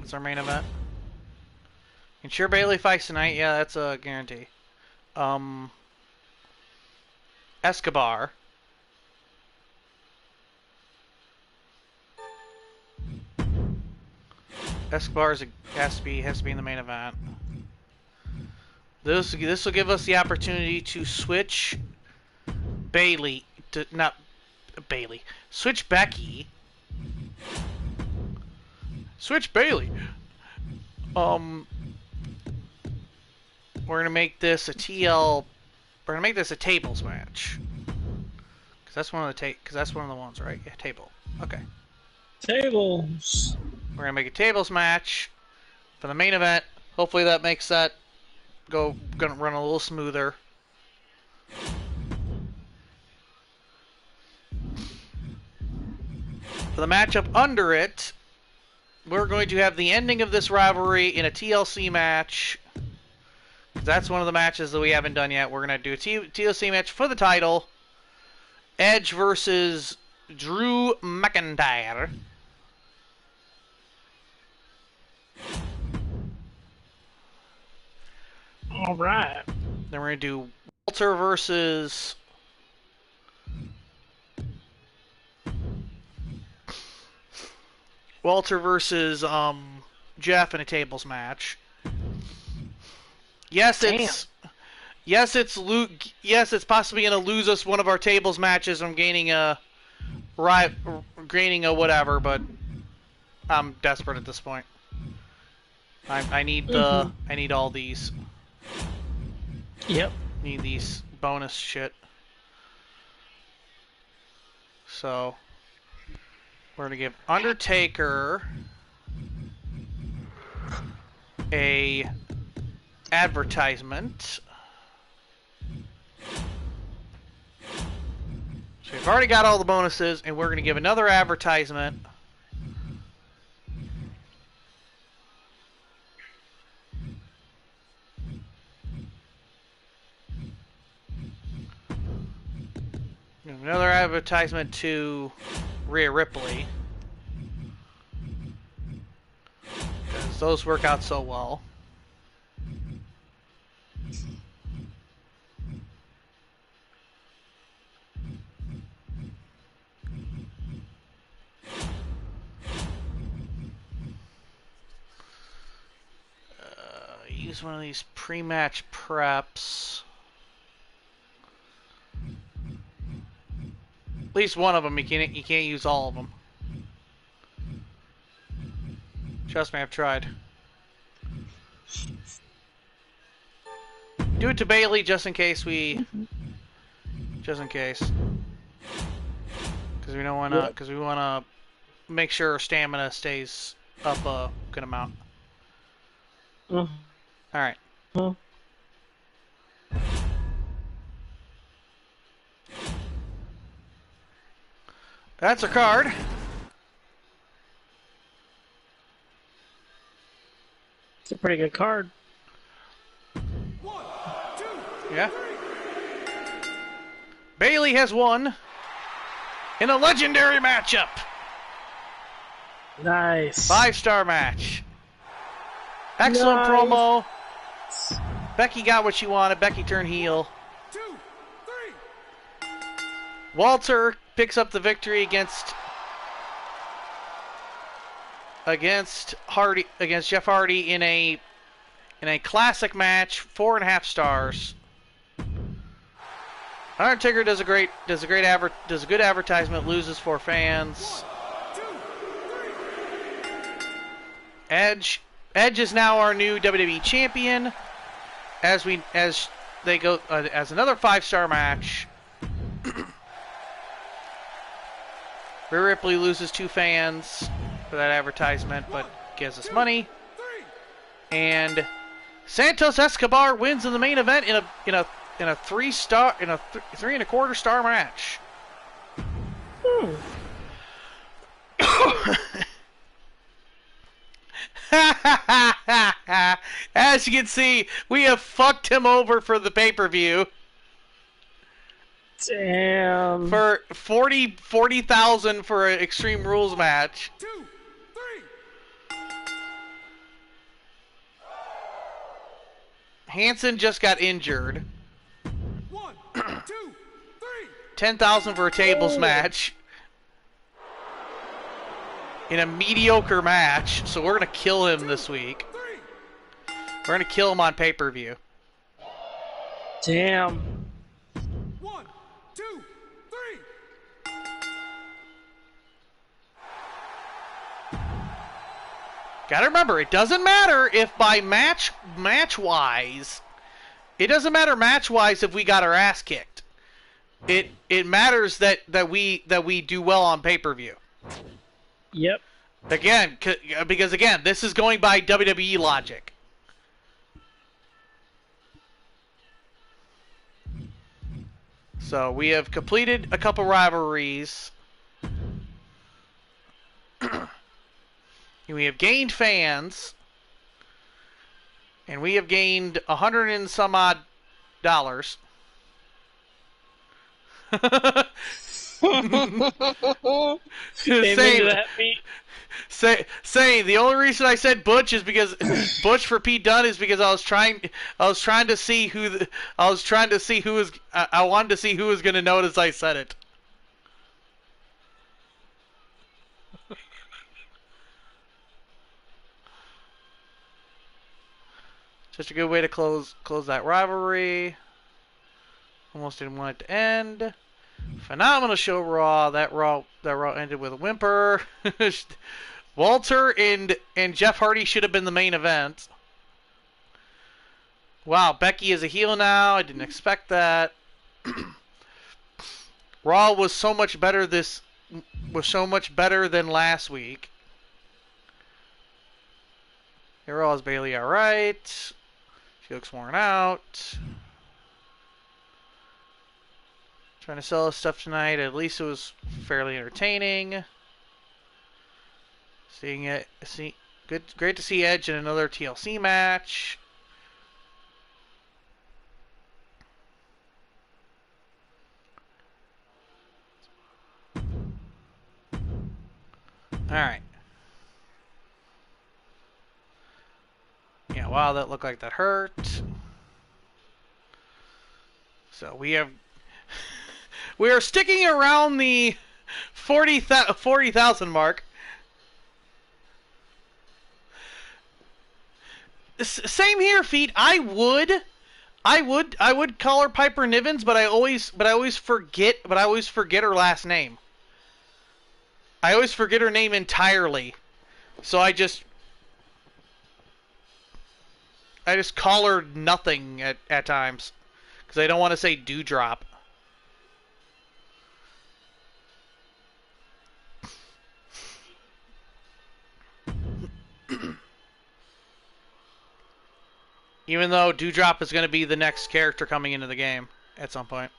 What's our main event? Ensure Bailey fights tonight. Yeah, that's a guarantee. Escobar. Escobar has to be in the main event. This will give us the opportunity to switch Bailey to switch Becky. Switch Bailey. We're gonna make this a TL. We're gonna make this a tables match. Cause that's one of the ones, right? Yeah, table. Okay. Tables. We're gonna make a tables match for the main event. Hopefully that makes that gonna run a little smoother. For the matchup under it, we're going to have the ending of this rivalry in a TLC match. That's one of the matches that we haven't done yet. We're gonna do a TLC match for the title. Edge versus Drew McIntyre. All right. Then we're gonna do Walter versus Jeff in a tables match. Yes, Damn. it's possibly gonna lose us one of our tables matches from gaining a whatever, but I'm desperate at this point. I need all these. Yep. Need these bonus shit. So we're gonna give Undertaker a advertisement. So we've already got all the bonuses, and we're gonna give another advertisement. Another advertisement to Rhea Ripley. Because those work out so well. Use one of these pre-match preps. At least one of them. You can't use all of them. Trust me, I've tried. Do it to Bailey just in case just in case. Because we don't want to. Because we want to make sure our stamina stays up a good amount. All right. That's a card. It's a pretty good card. 1, 2, Yeah. Bailey has won in a legendary matchup. Nice. 5-star match. Excellent Nice. promo. Becky got what she wanted. Becky turned heel. 2, 3. Walter picks up the victory against Jeff Hardy in a classic match, 4.5 stars. Undertaker does a good advertisement, loses for fans. 2, 3. Edge is now our new WWE champion. As they go as another 5-star match. Rhea Ripley loses 2 fans for that advertisement, but gives us money. 3. And Santos Escobar wins in the main event in a 3-star 3.25 star match. As you can see, we have fucked him over for the pay-per-view. Damn. For 40,000 for an Extreme Rules match. 2, 3. Hanson just got injured. 1, 2, 3. 10,000 for a tables match. In a mediocre match, so we're gonna kill him this week. 3. We're gonna kill him on pay-per-view. Damn. 1, 2, 3. Gotta remember, it doesn't matter if by match-wise, it doesn't matter match-wise if we got our ass kicked. It matters that we do well on pay-per-view. Yep. Again, because again, this is going by WWE logic. So we have completed a couple rivalries. We have gained fans. And we have gained $100 and some odd dollars. They saying, into that feet. saying the only reason I said Butch is because Butch for Pete Dunne is because I was trying to see I wanted to see who was going to notice I said it. Just a good way to close that rivalry. Almost didn't want it to end. Phenomenal show Raw. That Raw ended with a whimper. Walter and Jeff Hardy should have been the main event. Wow, Becky is a heel now. I didn't expect that. Raw was so much better than last week. Raw is Bailey alright. She looks worn out. Trying to sell us stuff tonight. At least it was fairly entertaining. Great to see Edge in another TLC match. Alright. Yeah, wow, that looked like that hurt. So we are sticking around the 40,000 mark. Same here, Feet. I would call her Piper Nivens, but I always forget her last name. I always forget her name entirely. So I just call her nothing at times because I don't want to say Dewdrop. Even though Dewdrop is going to be the next character coming into the game at some point.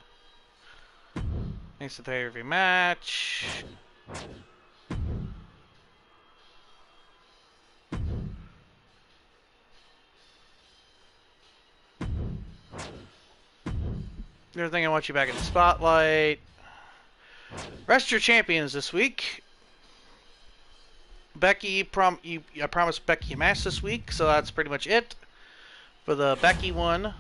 Thanks to the pay-per-view match. Everything I want you back in the spotlight. Rest your champions this week. Becky, I promised Becky a match this week, so that's pretty much it for the Becky one.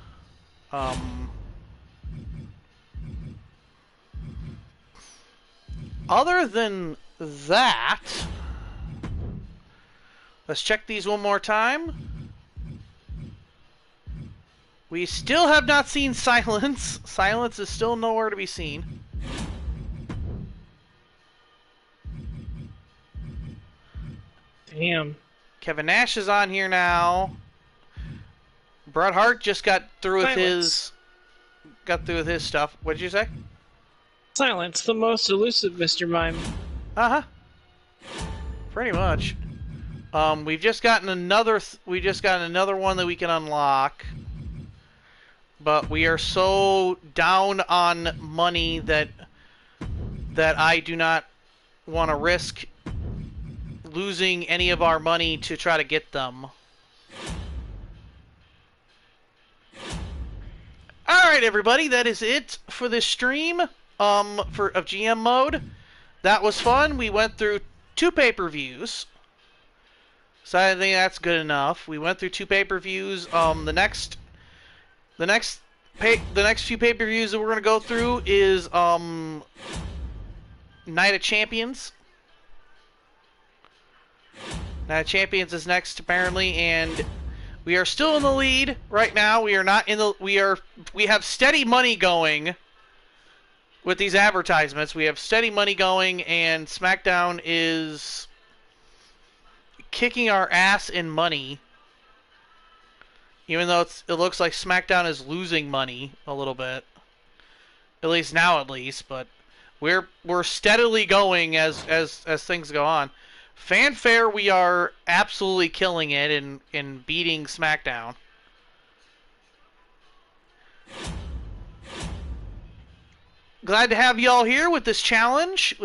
Other than that, let's check these one more time. We still have not seen Silence. Silence is still nowhere to be seen. Damn. Kevin Nash is on here now. Bret Hart just got through with his stuff. What did you say? Silence, the most elusive Mr. Mime. Uh-huh. Pretty much. We've just gotten another one that we can unlock. But we are so down on money that I do not want to risk losing any of our money to try to get them. Alright, everybody, that is it for this stream of GM Mode. That was fun. We went through 2 pay-per-views. So I think that's good enough. We went through 2 pay-per-views. The next few pay-per-views that we're going to go through is Night of Champions. Night of Champions is next, apparently, and we are still in the lead right now. We are not in the we have steady money going with these advertisements. We have steady money going, and SmackDown is kicking our ass in money. Even though it looks like SmackDown is losing money a little bit. At least now, but we're steadily going as things go on. Fanfare, we are absolutely killing it in beating SmackDown. Glad to have y'all here with this challenge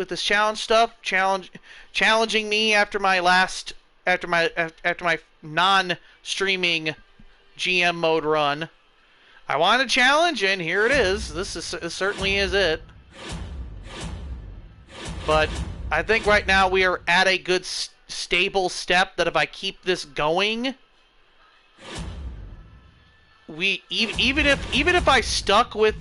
stuff, challenging me after my non-streaming GM mode run. I want a challenge, and here it is. This certainly is it. But I think right now we are at a good stable step that if I keep this going, even if I stuck with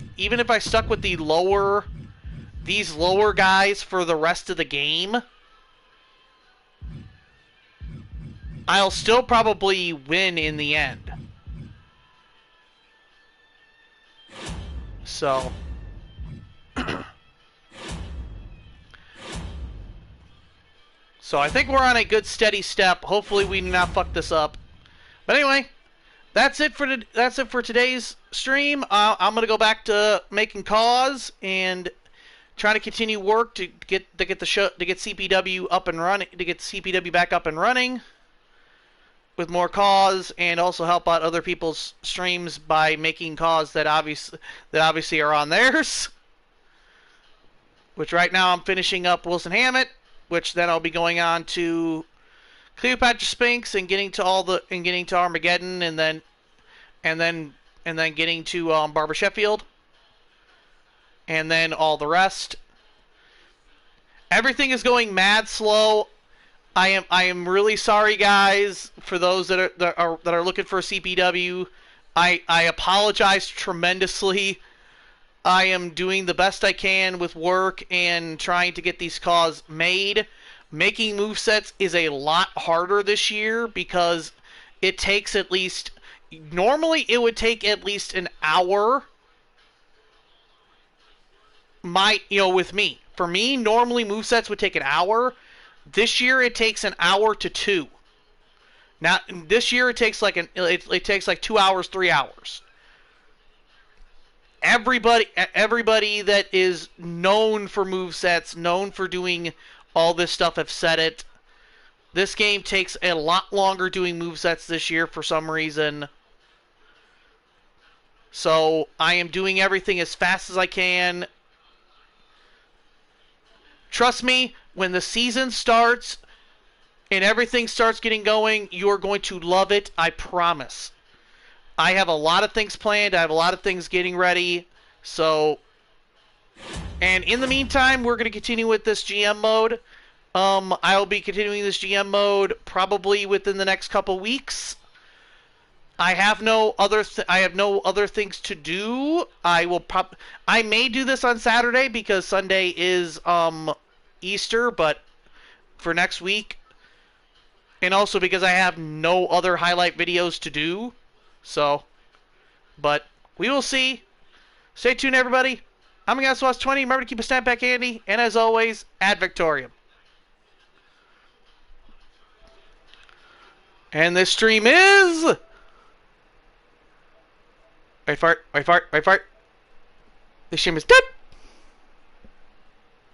these lower guys for the rest of the game, I'll still probably win in the end. So I think we're on a good steady step. Hopefully we do not fuck this up. But anyway, that's it for today's stream. I'm gonna go back to making calls and trying to continue work to get CPW up and running, to get CPW back up and running with more cause, and also help out other people's streams by making cause that obviously are on theirs. Which right now I'm finishing up Wilson Hammett, which then I'll be going on to Cleopatra Spinks and getting to Armageddon, and then getting to Barbara Sheffield, and then all the rest. Everything is going mad slow. I am really sorry, guys, for those that are looking for a CPW. I apologize tremendously. I am doing the best I can with work and trying to get these calls made. Making movesets is a lot harder this year because it takes at least... Normally, it would take at least an hour. With me. For me, normally movesets would take an hour. This year, it takes an hour to 2. Now, this year, it takes like 2 hours, 3 hours. Everybody that is known for movesets, known for doing all this stuff, have said it. This game takes a lot longer doing movesets this year for some reason. So I am doing everything as fast as I can. Trust me, when the season starts and everything starts getting going, you're going to love it, I promise. I have a lot of things planned. I have a lot of things getting ready. So, and in the meantime, we're going to continue with this GM mode. I'll be continuing this GM mode probably within the next couple weeks. I have no other things to do. I may do this on Saturday because Sunday is Easter, but for next week, and also because I have no other highlight videos to do. So, but we will see. Stay tuned, everybody. I'm GasWatch20. Remember to keep a snap back handy, and as always, ad Victorium. And this stream is... Wait, fart. This stream is done.